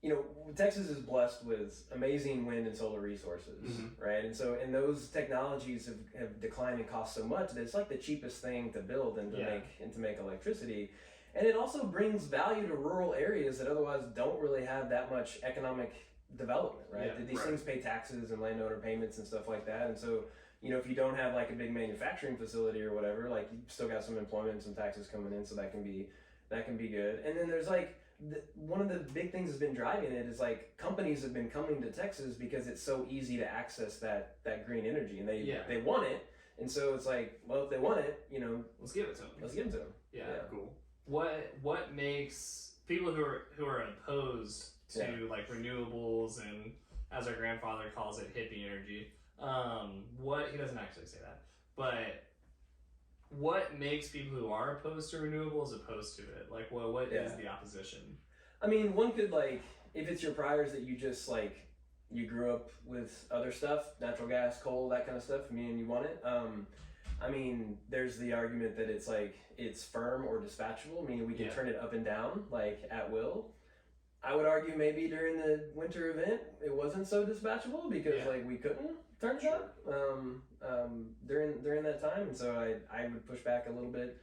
you know, Texas is blessed with amazing wind and solar resources, right? And so, and those technologies have declined in cost so much that it's like the cheapest thing to build and to make electricity. And it also brings value to rural areas that otherwise don't really have that much economic development, right? Yeah, These things pay taxes and landowner payments and stuff like that. And so, you know, if you don't have like a big manufacturing facility or whatever, like, you still got some employment and some taxes coming in, so that can be good. And then there's like, one of the big things that's been driving it is like companies have been coming to Texas because it's so easy to access that green energy, and they want it. And so it's like, well, if they want it, you know, let's give it to them. Yeah, cool. What makes people who are opposed to like renewables and, as our grandfather calls it, hippie energy? What, he doesn't actually say that, but what makes people who are opposed to renewables opposed to it? Like, what is the opposition? I mean, one could, like, if it's your priors that you just, like, you grew up with other stuff, natural gas, coal, that kind of stuff, I mean, and you want it. I mean, there's the argument that it's, like, it's firm or dispatchable, meaning we can turn it up and down, like, at will. I would argue maybe during the winter event, it wasn't so dispatchable because, like, we couldn't turn it up during that time, and so I would push back a little bit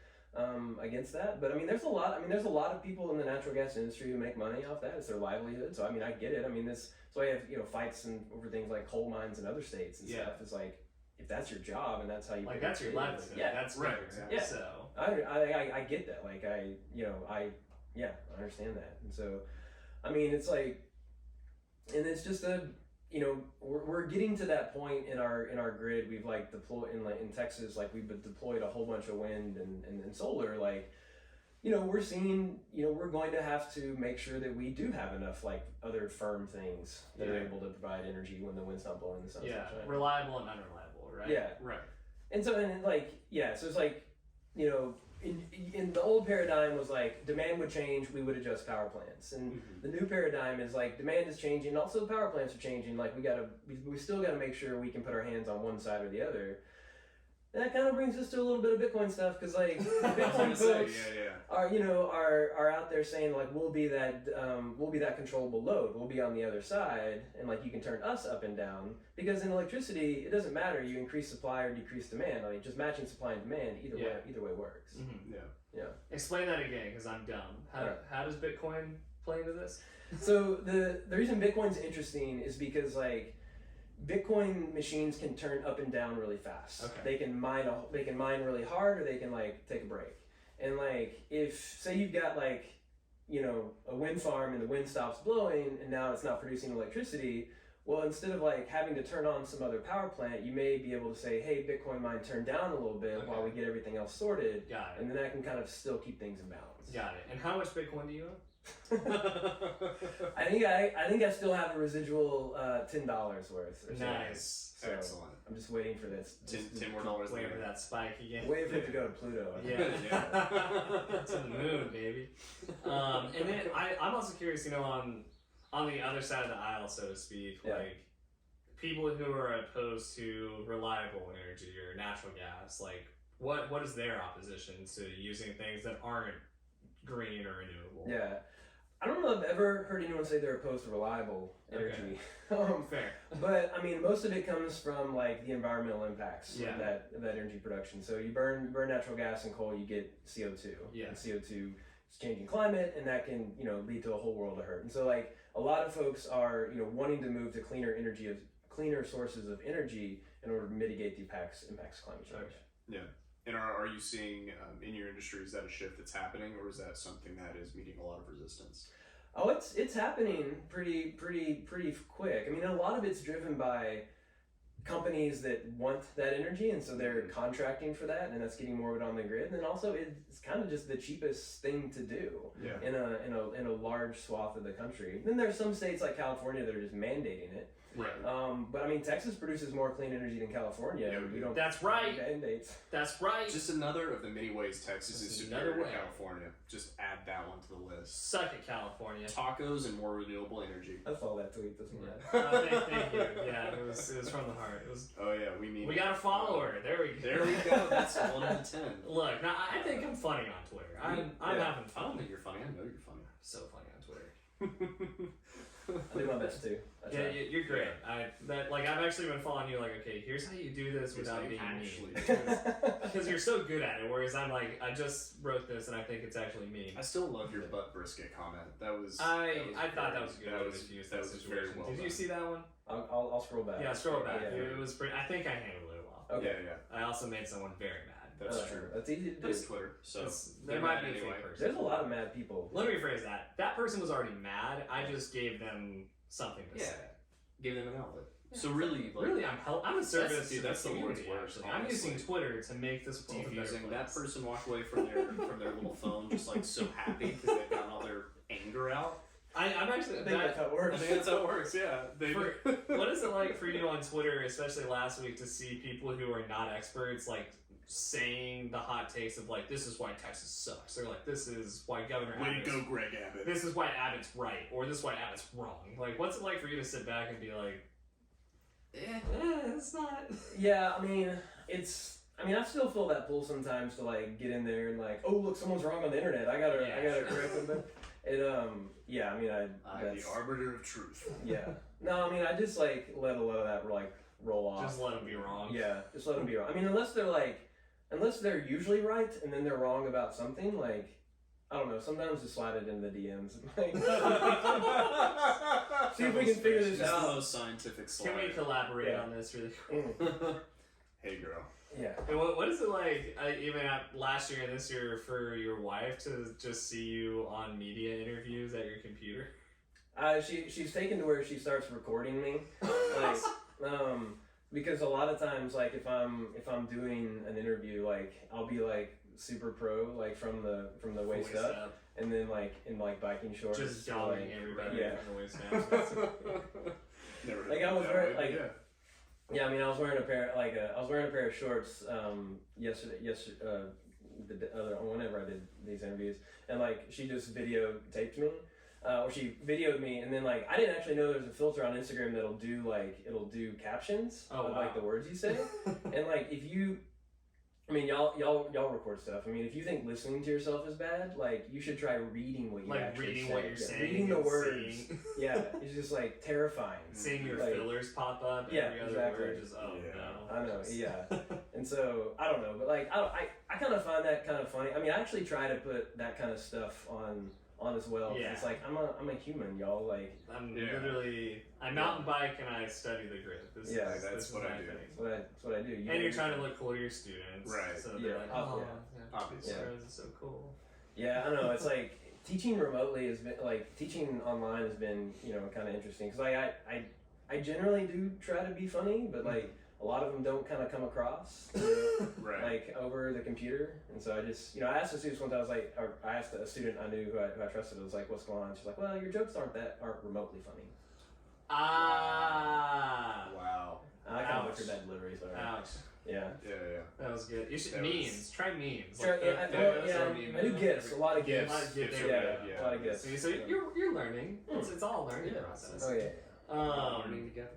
against that. But I mean, there's a lot of people in the natural gas industry who make money off that. It's their livelihood. So I mean, I get it. I mean, so I have, you know, fights over things like coal mines in other states and stuff. It's like, if that's your job and that's how you, like, that's your livelihood. That's right. So I get that. Like, I understand that. And so, I mean, it's like, and it's just you know, we're getting to that point in our grid. We've like deployed in Texas, like we've deployed a whole bunch of wind and solar. Like, you know, we're seeing, you know, we're going to have to make sure that we do have enough like other firm things that are able to provide energy when the wind's not blowing, the sun's not shining. Reliable and unreliable, right? Yeah, right. And so, and like, so it's like, you know, in the old paradigm was like demand would change, we would adjust power plants, and the new paradigm is like demand is changing, also power plants are changing. Like, we still gotta make sure we can put our hands on one side or the other. And that kind of brings us to a little bit of Bitcoin stuff, because like Bitcoin folks are out there saying like we'll be that controllable load, we'll be on the other side, and like you can turn us up and down, because in electricity it doesn't matter you increase supply or decrease demand. I mean, just matching supply and demand either way works. Yeah. Explain that again, because I'm dumb. How does Bitcoin play into this? So the reason Bitcoin's interesting is because like Bitcoin machines can turn up and down really fast. Okay. They can mine really hard, or they can like take a break. And like, if say you've got like, you know, a wind farm and the wind stops blowing and now it's not producing electricity, well, instead of like having to turn on some other power plant, you may be able to say, hey, Bitcoin mine turn down a little bit while we get everything else sorted. Got it. And then that can kind of still keep things in balance. Got it. And how much Bitcoin do you own? I think I still have a residual $10 worth. Or nice, so excellent. I'm just waiting for this. $10 more. Waiting for that spike again. Waiting for it to go to Pluto. To the moon, baby. And then I'm also curious, you know, on the other side of the aisle, so to speak, like people who are opposed to reliable energy or natural gas, like what is their opposition to using things that aren't green or renewable? Yeah. I don't know if I've ever heard anyone say they're opposed to reliable energy. Fair. But I mean, most of it comes from like the environmental impacts of that energy production. So you burn natural gas and coal, you get CO2. Yeah. And CO2 is changing climate, and that can, you know, lead to a whole world of hurt. And so like a lot of folks are, you know, wanting to move to cleaner sources of energy in order to mitigate the impacts of climate change. Okay. Yeah. And are you seeing in your industry, is that a shift that's happening, or is that something that is meeting a lot of resistance? Oh, it's happening pretty quick. I mean, a lot of it's driven by companies that want that energy, and so they're contracting for that, and that's getting more of it on the grid. And then also it's kind of just the cheapest thing to do in a large swath of the country. Then there's some states like California that are just mandating it. Right. But I mean, Texas produces more clean energy than California. Yeah, we don't. That's right. Mandates. That's right. Just another of the many ways Texas is superior to California. Just add that one to the list. Suck it, California. Tacos and more renewable energy. I saw that tweet this morning. Thank you. Yeah, it was from the heart. It was. Oh yeah, we got a follower. There we go. There we go. That's 1 out of 10. Look, now I think I'm funny on Twitter. I'm having fun. I don't think you're funny. I know you're funny. I'm so funny on Twitter. I do my best too. Yeah, you're great. I've actually been following you. Like, okay, here's how you do this without being mean. Because you're so good at it. Whereas I'm like, I just wrote this and I think it's actually mean. I still love your butt brisket comment. I thought that was good. That was very well. Did you see that one? I'll scroll back. Yeah, scroll back. Yeah. It was pretty. I think I handled it well. Okay. Yeah. I also made someone very mad. That's true. That's easy to do. It's Twitter, so there might be a fake person. There's a lot of mad people. Let me rephrase that. That person was already mad. I just gave them something to say. Give them an outlet. Yeah, so really, I'm a service. That's the world's community, worst. actually. I'm using Twitter to make this world a better place. That person walked away from their little phone just like so happy because they've gotten all their anger out. I'm actually. I think that's how it works. I think that's how it works. Yeah. What is it like for you on Twitter, especially last week, to see people who are not experts like saying the hot takes of like, this is why Texas sucks, or like, this is why Governor Abbott. Way to go, Greg Abbott. This is why Abbott's right, or this is why Abbott's wrong. Like, what's it like for you to sit back and be like, it's not. Yeah, I mean, I still feel that pull sometimes to like get in there and like, oh look, someone's wrong on the internet. I gotta correct them. But I'm the arbiter of truth. Yeah. No, I mean, I just like let a lot of that like roll off. Just let them be wrong. Yeah, just let them be wrong. I mean, unless they're usually right and then they're wrong about something, like, I don't know, sometimes just slide it in the DMs. Like, see if we can figure this out. The most scientific slide. Can we collaborate on this really quick? Hey, girl. Yeah. And what is it like, even last year and this year, for your wife to just see you on media interviews at your computer? She's taken to where she starts recording me. Like, because a lot of times, like, if I'm doing an interview, like, I'll be like super pro, like from the waist up, and then like in like biking shorts, just dogging everybody from the waist down. Never like I was wearing like I mean I was wearing a pair of shorts yesterday whenever I did these interviews, and like she just videotaped me. Or she videoed me, and then like I didn't actually know there's a filter on Instagram that'll do captions of like the words you say, and like if you, I mean y'all record stuff. I mean if you think listening to yourself is bad, like you should try reading what you actually reading say. what you're saying, reading the words. Yeah, it's just like terrifying. Seeing your fillers pop up. Every other word, just no. I know. Yeah, and so I don't know, but like I kind of find that kind of funny. I mean I actually try to put that kind of stuff on as well. Yeah. It's like I'm a human, y'all. Like I mountain bike and I study the grid. That's what I do. That's what I do. And you're trying to look cool to your students, right? So they're like, obviously, Squirrels is so cool. Yeah, I don't know. It's like teaching remotely has been like teaching online has been kind of interesting because I generally do try to be funny, but like. A lot of them don't kind of come across, right. like over the computer, and so I just, I asked the students one time. I asked a student I knew who I trusted. I was like, "What's going on?" She's like, "Well, your jokes aren't remotely funny." Wow. I kind of butchered that delivery. Sorry. Ouch. Yeah. That was good. You should memes. Try memes. I do gifts. A lot of gifts. A lot of gifts. See, so you're learning. It's all a learning process. Oh yeah. Learning together.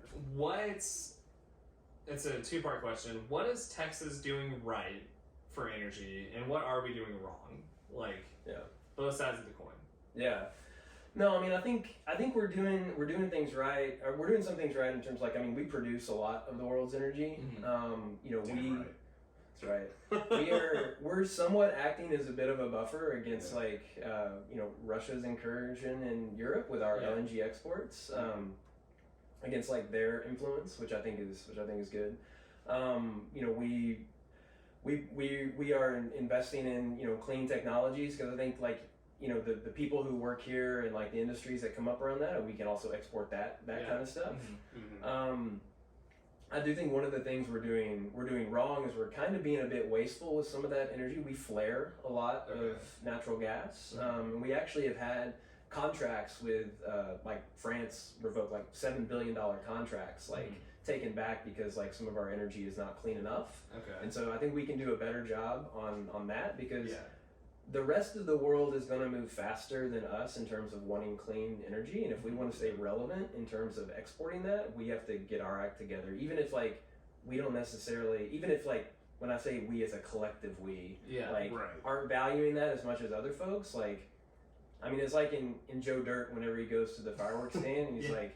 It's a two-part question. What is Texas doing right for energy, and what are we doing wrong? Like, both sides of the coin. Yeah. No, I mean, I think we're doing things right. Or we're doing some things right in terms like, I mean, we produce a lot of the world's energy. Mm-hmm. That's right. We're somewhat acting as a bit of a buffer against Russia's incursion in Europe with our LNG exports. Against like their influence, which I think is good. We are investing in clean technologies because I think like the people who work here and like the industries that come up around that, we can also export that kind of stuff. Mm-hmm. I do think one of the things we're doing wrong is we're kind of being a bit wasteful with some of that energy. We flare a lot of natural gas, and we actually have had contracts with like France revoked like $7 billion contracts, like taken back because like some of our energy is not clean enough. Okay. And so I think we can do a better job on that because the rest of the world is going to move faster than us in terms of wanting clean energy. And if we want to stay relevant in terms of exporting that, we have to get our act together. Even if like we don't necessarily, even if like when I say we as a collective we, aren't valuing that as much as other folks, like, I mean, it's like in Joe Dirt whenever he goes to the fireworks stand and he's like,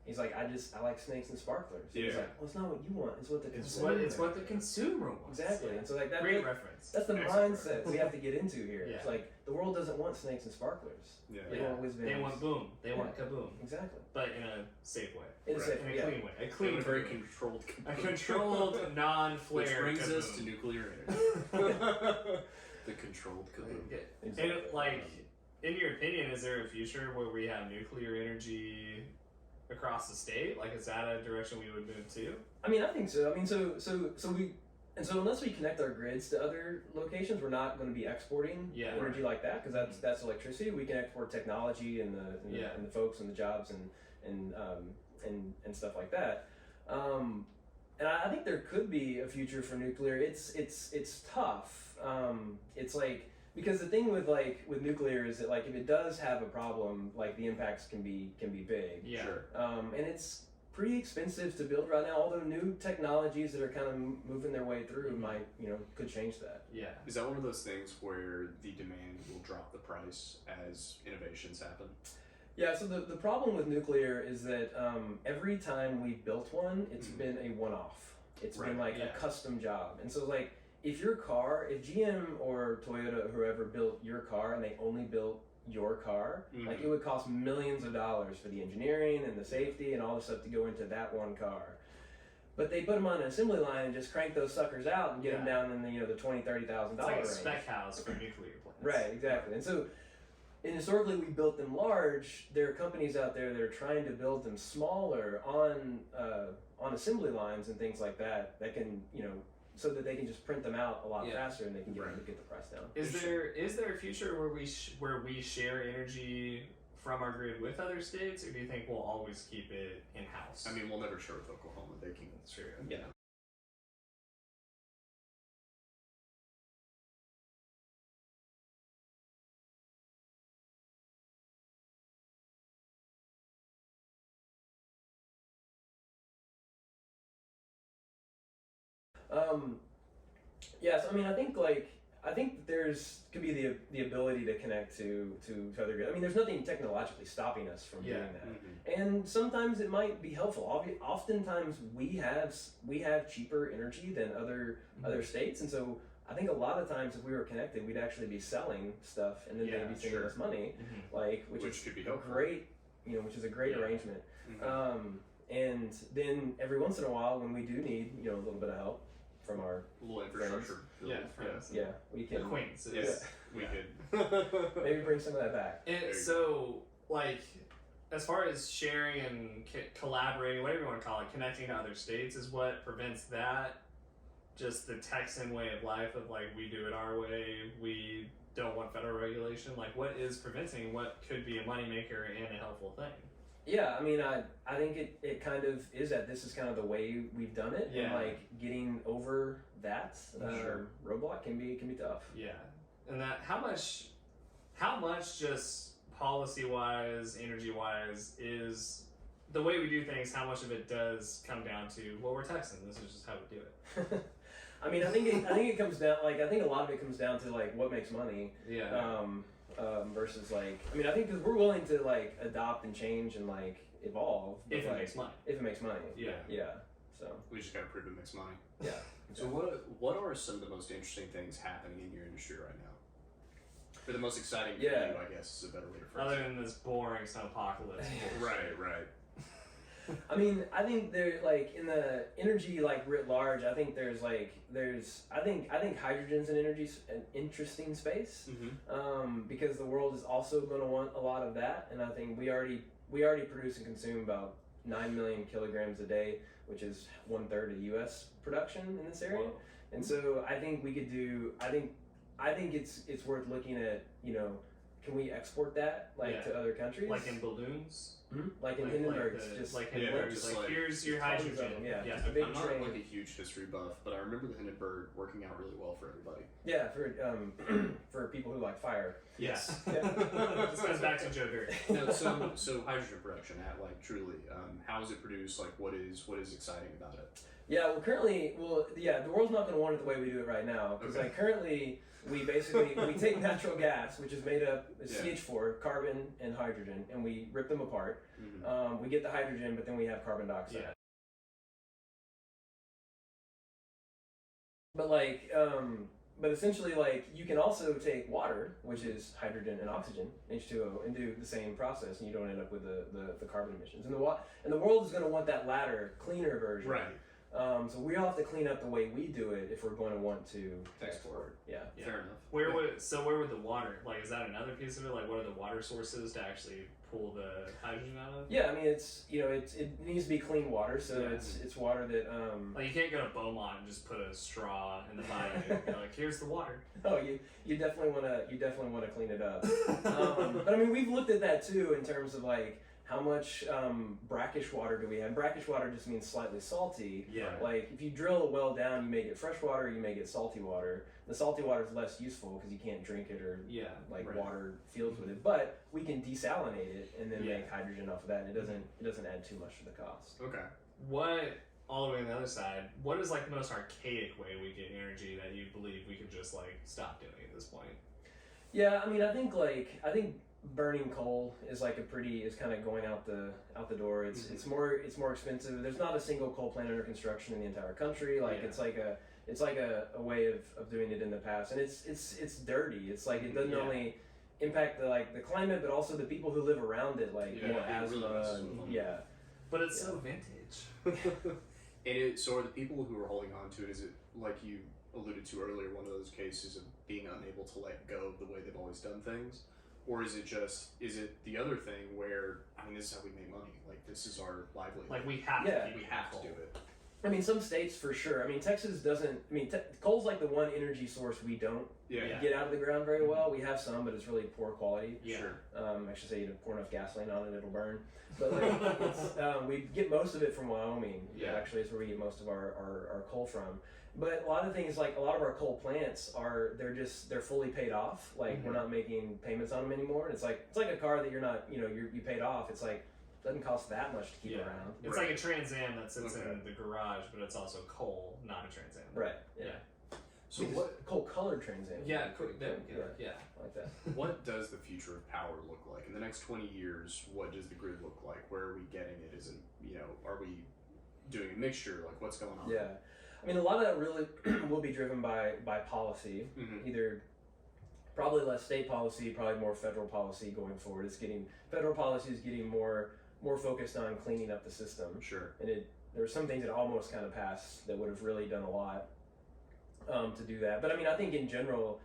I like snakes and sparklers. And he's like, well, it's not what you want, it's what the consumer It's what the consumer wants. Exactly. And so like that great reference. That's the mindset we have to get into here. It's like the world doesn't want snakes and sparklers. They want whiz bangs. They want boom. They want kaboom. Exactly. But in a safe way. In a safe way. In a clean way. A clean, very controlled kaboom. A controlled, non-flare Which brings kaboom. us to nuclear energy. The controlled kaboom. Exactly. And like, in your opinion, is there a future where we have nuclear energy across the state? Like, is that a direction we would move to? I mean, I think so. I mean, so unless we connect our grids to other locations, we're not going to be exporting energy like that because that's electricity. We can export technology and the folks and the jobs and stuff like that. And I think there could be a future for nuclear. It's tough. It's like, because the thing with nuclear is that like if it does have a problem, like the impacts can be big. Yeah. Sure. And it's pretty expensive to build right now. Although new technologies that are kind of moving their way through might could change that. Yeah. Is that one of those things where the demand will drop the price as innovations happen? Yeah. So the problem with nuclear is that every time we've built one, it's been a one-off. It's been like a custom job, and so like. If GM or Toyota or whoever built your car and they only built your car, like it would cost millions of dollars for the engineering and the safety and all the stuff to go into that one car. But they put them on an assembly line and just crank those suckers out and get them down in the the $20,000-$30,000 it's like range. a spec house for nuclear plants. Right, exactly. And so, and historically we built them large. There are companies out there that are trying to build them smaller on assembly lines and things like that can so that they can just print them out a lot faster and they can get the price down. Is there a future where we share energy from our grid with other states, or do you think we'll always keep it in house? I mean, we'll never share with Oklahoma. They can share. Yeah. So I mean, I think there's could be the ability to connect to other grids. I mean, there's nothing technologically stopping us from doing that, and sometimes it might be helpful. Oftentimes we have cheaper energy than other states, and so I think a lot of times if we were connected, we'd actually be selling stuff, and then they'd be sending us money, which could be great, which is a great arrangement. And then every once in a while, when we do need a little bit of help from our little infrastructure, friends, we can acquaintances. We could maybe bring some of that back. And so, like, as far as sharing and collaborating, whatever you want to call it, connecting to other states is what prevents that. Just the Texan way of life of like we do it our way. We don't want federal regulation. Like, what is preventing what could be a moneymaker and a helpful thing? Yeah, I mean, I think it kind of is that this is kind of the way we've done it, and like getting over that roadblock can be tough. Yeah, and that how much just policy wise, energy wise is the way we do things. How much of it does come down to we're Texan. This is just how we do it. I mean, I think it comes down I think a lot of it comes down to like what makes money. Yeah. Versus like, I mean, I think because we're willing to like adopt and change and like evolve if it makes money. If it makes money. Yeah. So we just gotta prove it makes money. Yeah. So what are some of the most interesting things happening in your industry right now? Or the most exciting for you, I guess, is a better way to phrase it. Other than this boring snowpocalypse. Right. I mean, I think there like in the energy like writ large. I think I think hydrogen's an interesting space because the world is also going to want a lot of that, and I think we already produce and consume about 9 million kilograms a day, which is 1/3 of U.S. production in this area. Whoa. And so I think we could do. I think it's worth looking at can we export that to other countries? Like in balloons? Mm-hmm. Like in Hindenburgs. Here's your hydrogen. I'm not like a huge history buff, but I remember the Hindenburg working out really well for everybody. Yeah, for people who like fire. Yes. This goes back to Joe Dirt. No, so hydrogen production at truly, how is it produced? Like what is exciting about it? Yeah, well, currently, the world's not going to want it the way we do it right now. Because currently, we take natural gas, which is made up of CH4, carbon and hydrogen, and we rip them apart. Mm-hmm. We get the hydrogen, but then we have carbon dioxide. Yeah. But essentially, you can also take water, which is hydrogen and oxygen, H2O, and do the same process, and you don't end up with the carbon emissions. And the world is going to want that latter, cleaner version. Right. So we all have to clean up the way we do it if we're going to want to export. Yeah. Fair enough. Where would the water? Is that another piece of it? What are the water sources to actually pull the hydrogen out of? Yeah, I mean it needs to be clean water, so it's water that you can't go to Beaumont and just put a straw in the bottom and be here's the water. Oh, you definitely want to clean it up. But I mean we've looked at that too in terms of how much brackish water do we have? Brackish water just means slightly salty. Yeah. If you drill a well down, you may get fresh water, you may get salty water. The salty water is less useful because you can't drink it or water fields with it. But we can desalinate it and then make hydrogen off of that, and it doesn't add too much to the cost. Okay. All the way on the other side, what is the most archaic way we get energy that you believe we could just stop doing at this point? Yeah, I mean I think burning coal is is kind of going out the door. It's more expensive. There's not a single coal plant under construction in the entire country. It's like a way of doing it in the past, and it's dirty. It doesn't only impact the climate, but also the people who live around it, more asthma. But it's so vintage. So are the people who are holding on to it? Is it like you alluded to earlier, one of those cases of being unable to let go of the way they've always done things? Or is it the other thing where, this is how we make money. This is our livelihood. We have to do it. I mean, some states for sure. I mean, Texas doesn't, coal's the one energy source we don't get out of the ground very well. We have some, but it's really poor quality. Yeah. Sure. I should say you pour enough gasoline on it, it'll burn. But we get most of it from Wyoming. Yeah. Actually, is where we get most of our coal from. But a lot of things, a lot of our coal plants they're fully paid off. We're not making payments on them anymore. And it's like a car that you're not, you paid off. It's doesn't cost that much to keep around. It's like a Trans Am that sits in the garage, but it's also coal, not a Trans Am. Right. Yeah. So what coal-colored Trans Am? Yeah, like that. What does the future of power look like in the next 20 years? What does the grid look like? Where are we getting it? Is it are we doing a mixture? What's going on? Yeah. I mean, a lot of that really will be driven by policy. Either probably less state policy, probably more federal policy going forward. Federal policy is getting more focused on cleaning up the system. Sure. And there were some things that almost kind of passed that would have really done a lot to do that. But I mean, I think in general,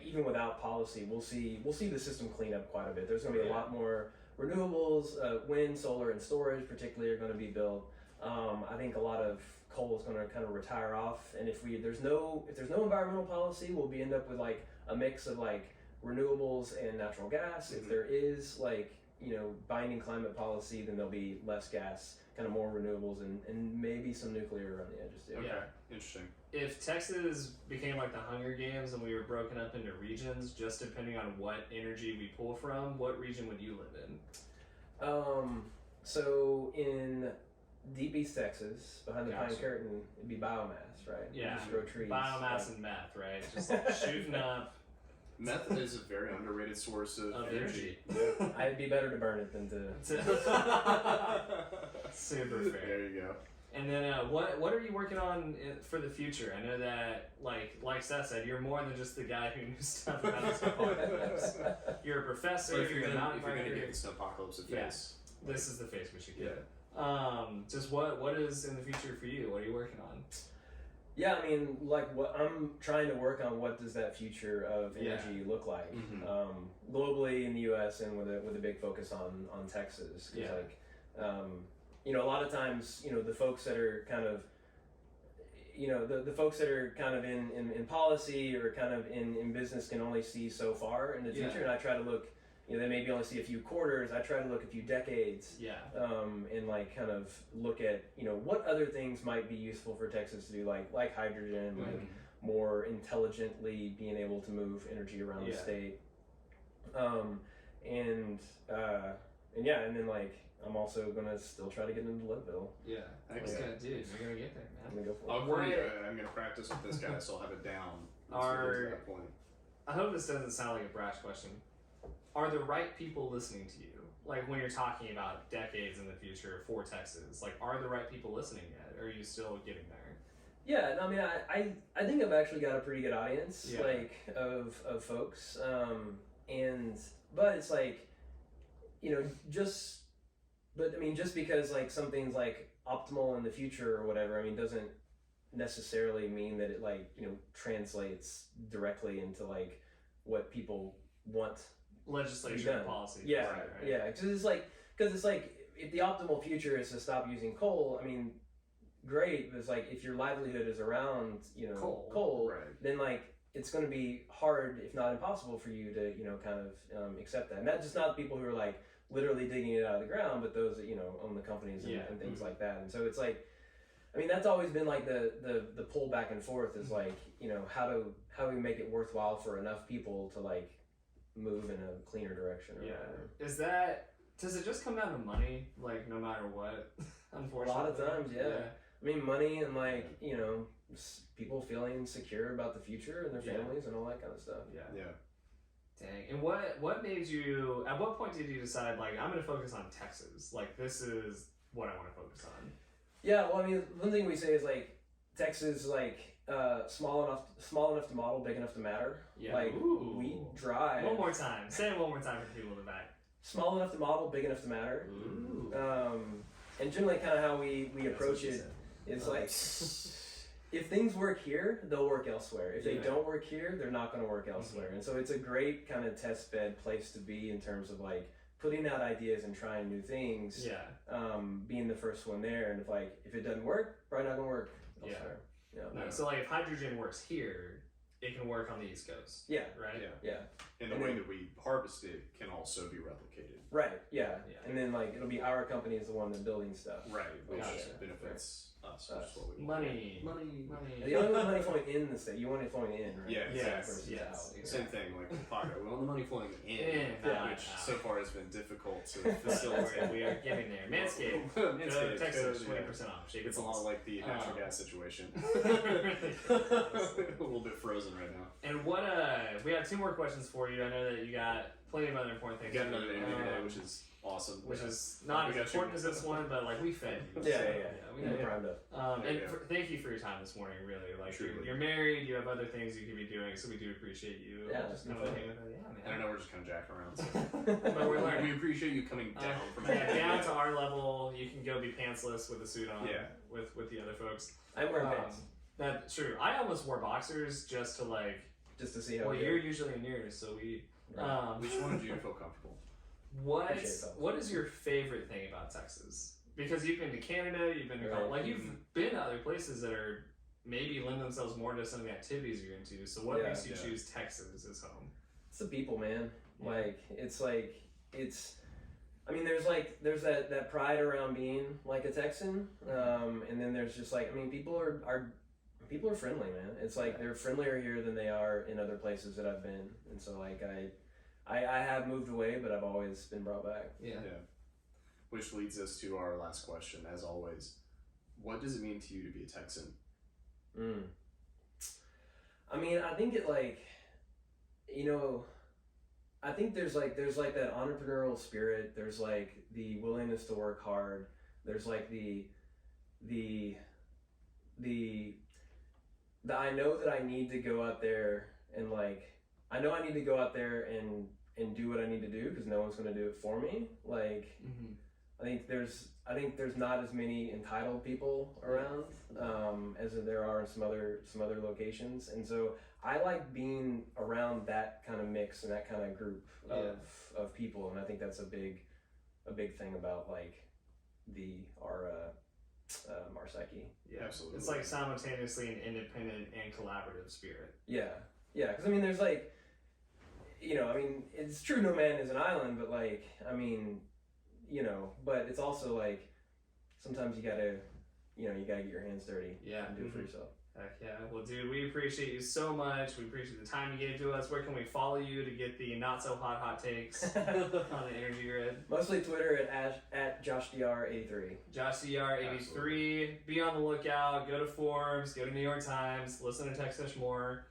even without policy, we'll see the system clean up quite a bit. There's going to be a lot more renewables, wind, solar, and storage particularly are going to be built. I think a lot of coal is going to kind of retire off, and if there's no environmental policy, we'll end up with a mix of renewables and natural gas. If there is binding climate policy, then there'll be less gas, kind of more renewables, and maybe some nuclear around the edges too. Okay, interesting. If Texas became the Hunger Games and we were broken up into regions, just depending on what energy we pull from, what region would you live in? So in Deep East Texas, behind the Pine Curtain, it'd be biomass, right? Yeah, just grow trees. Biomass and meth, right? Just shooting up. Meth is a very underrated source of energy. Yeah. I'd be better to burn it than to. Super fair. There you go. And then, what are you working on for the future? I know that, like Seth said, you're more than just the guy who knew stuff about the snowpocalypse. You're a professor. If you're gonna give the snowpocalypse a face, this is the face we should get. Just what is in the future for you? What are you working on? Yeah, I mean, what I'm trying to work on. What does that future of energy look like globally in the U.S. and with a big focus on Texas? Because a lot of times, the folks that are kind of the folks that are kind of in policy or kind of in business can only see so far in the future, and I try to look, they maybe only see a few quarters. I try to look a few decades, and like kind of look at what other things might be useful for Texas to do, like hydrogen, like more intelligently being able to move energy around the state, and then like I'm also gonna still try to get into Leadville. Yeah, excellent, dude. You're gonna get there, man. I'm gonna go for it. I'm gonna practice with this guy, so I'll have it down. To that point. I hope this doesn't sound like a brash question. Are the right people listening to you? Like when you're talking about decades in the future for Texas, like are the right people listening yet? Or are you still getting there? Yeah, I mean, I think I've actually got a pretty good audience, like of folks, but it's like, just because like something's like optimal in the future or whatever, I mean, doesn't necessarily mean that it like translates directly into like what people want. Legislation or policy. Yeah, right. Yeah, because it's like if the optimal future is to stop using coal, I mean, great, but it's like if your livelihood is around coal, then like it's going to be hard, if not impossible, for you to kind of accept that. And that's just not people who are like literally digging it out of the ground, but those that own the companies and things like that. And so it's like, I mean, that's always been like the pull back and forth is like how do we make it worthwhile for enough people to like move in a cleaner direction or whatever. Does it just come down to money, like no matter what? Unfortunately, a lot of times, I mean, money and like people feeling secure about the future and their families and all that kind of stuff. Dang. And what made you? At what point did you decide like I'm going to focus on Texas? Like this is what I want to focus on. Yeah, well, I mean, one thing we say is like Texas, like small enough to model, big enough to matter. Yeah. Like we drive. One more time. Say it one more time for people in the back. Small enough to model, big enough to matter. Ooh. And generally, kind of how we approach it is like, if things work here, they'll work elsewhere. If they don't work here, they're not going to work elsewhere. And so it's a great kind of test bed place to be in terms of like putting out ideas and trying new things. Being the first one there, and if it doesn't work, probably not going to work elsewhere. So like if hydrogen works here, it can work on the East Coast. Yeah. Right? Yeah. And the way that we harvest it can also be replicated. Right, yeah. And then like it'll be our company is the one that's building stuff. Right, which benefits us. Money. You don't want money flowing in the state, you want it flowing in, right? Yeah, exactly. Same thing, like with Paco. We want the money flowing in, which so far has been difficult to facilitate. We are getting there. Manscaped. Texas 20% off. It's a lot like the natural gas situation. A little bit frozen right now. And what we have two more questions for you. I know that you got plenty of other important things. You got another interview today, which is awesome. Which is not as important as this one, but like we fed you. We primed up. Thank you for your time this morning. Really, like you're married, you have other things you could be doing, so we do appreciate you. Just kind of with it. I know we're just kind of jacking around, but we're learning. We appreciate you coming down from down to our level. You can go be pantsless with a suit on. With the other folks. I'm wearing pants. That's true. I almost wore boxers just to see how. Well, you're usually in yours, so we. We just wanted you to feel comfortable. What is your favorite thing about Texas? Because you've been to Canada, you've been to you've been to other places that are maybe lend themselves more to some of the activities you're into. So what makes you choose Texas as home? It's the people, man. I mean, there's that pride around being like a Texan, and then there's just people are friendly, man. It's like they're friendlier here than they are in other places that I've been, and so I have moved away, but I've always been brought back. Yeah. Which leads us to our last question, as always. What does it mean to you to be a Texan? I mean, I think it I think there's that entrepreneurial spirit. There's like the willingness to work hard. There's like the I know that I need to go out there and I know I need to go out there and do what I need to do because no one's going to do it for me. I think there's not as many entitled people around as there are in some other locations, and so I like being around that kind of mix and that kind of group of people, and I think that's a big thing about Marsaki. Yeah, absolutely. It's like simultaneously an independent and collaborative spirit. Yeah, because I mean, there's like, I mean, it's true no man is an island, but like, I mean, but it's also like, sometimes you gotta get your hands dirty. Yeah. And do it for yourself. Heck yeah. Well, dude, we appreciate you so much. We appreciate the time you gave to us. Where can we follow you to get the not so hot takes on the Energy Grid? Mostly Twitter at JoshDR83. JoshDR83. Be on the lookout. Go to Forbes. Go to New York Times. Listen to Texish more.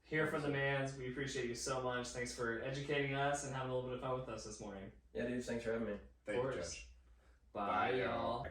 Hear from the mans. We appreciate you so much. Thanks for educating us and having a little bit of fun with us this morning. Yeah, dude. Thanks for having me. Thank you, Josh. Bye, y'all.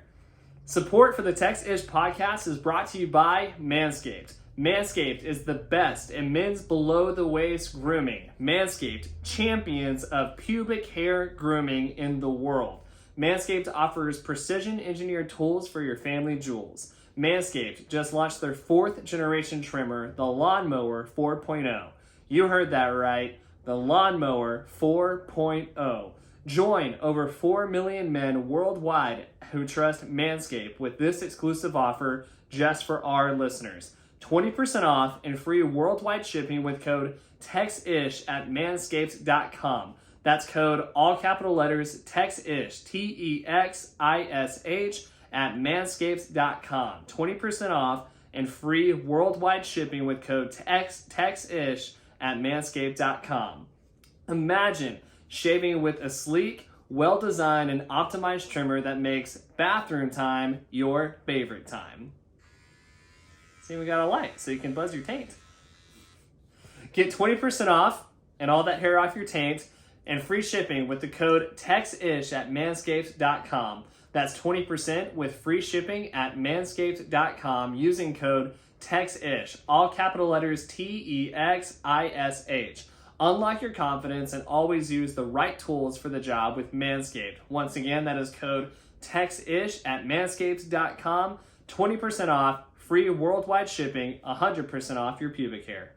Support for the Texish podcast is brought to you by Manscaped. Manscaped is the best in men's below-the-waist grooming. Manscaped, champions of pubic hair grooming in the world. Manscaped offers precision-engineered tools for your family jewels. Manscaped just launched their 4th generation trimmer, the Lawnmower 4.0. You heard that right, the Lawnmower 4.0. Join over 4 million men worldwide who trust Manscaped with this exclusive offer just for our listeners. 20% off and free worldwide shipping with code TEXISH at manscaped.com. That's code all capital letters TEXISH, TEXISH at manscaped.com. 20% off and free worldwide shipping with code TEXISH at manscaped.com. Imagine shaving with a sleek, well-designed, and optimized trimmer that makes bathroom time your favorite time. See, we got a light so you can buzz your taint. Get 20% off and all that hair off your taint and free shipping with the code TEXISH at manscaped.com. That's 20% with free shipping at manscaped.com using code TEXISH, all capital letters TEXISH. Unlock your confidence and always use the right tools for the job with Manscaped. Once again, that is code TEXISH at manscaped.com. 20% off, free worldwide shipping, 100% off your pubic hair.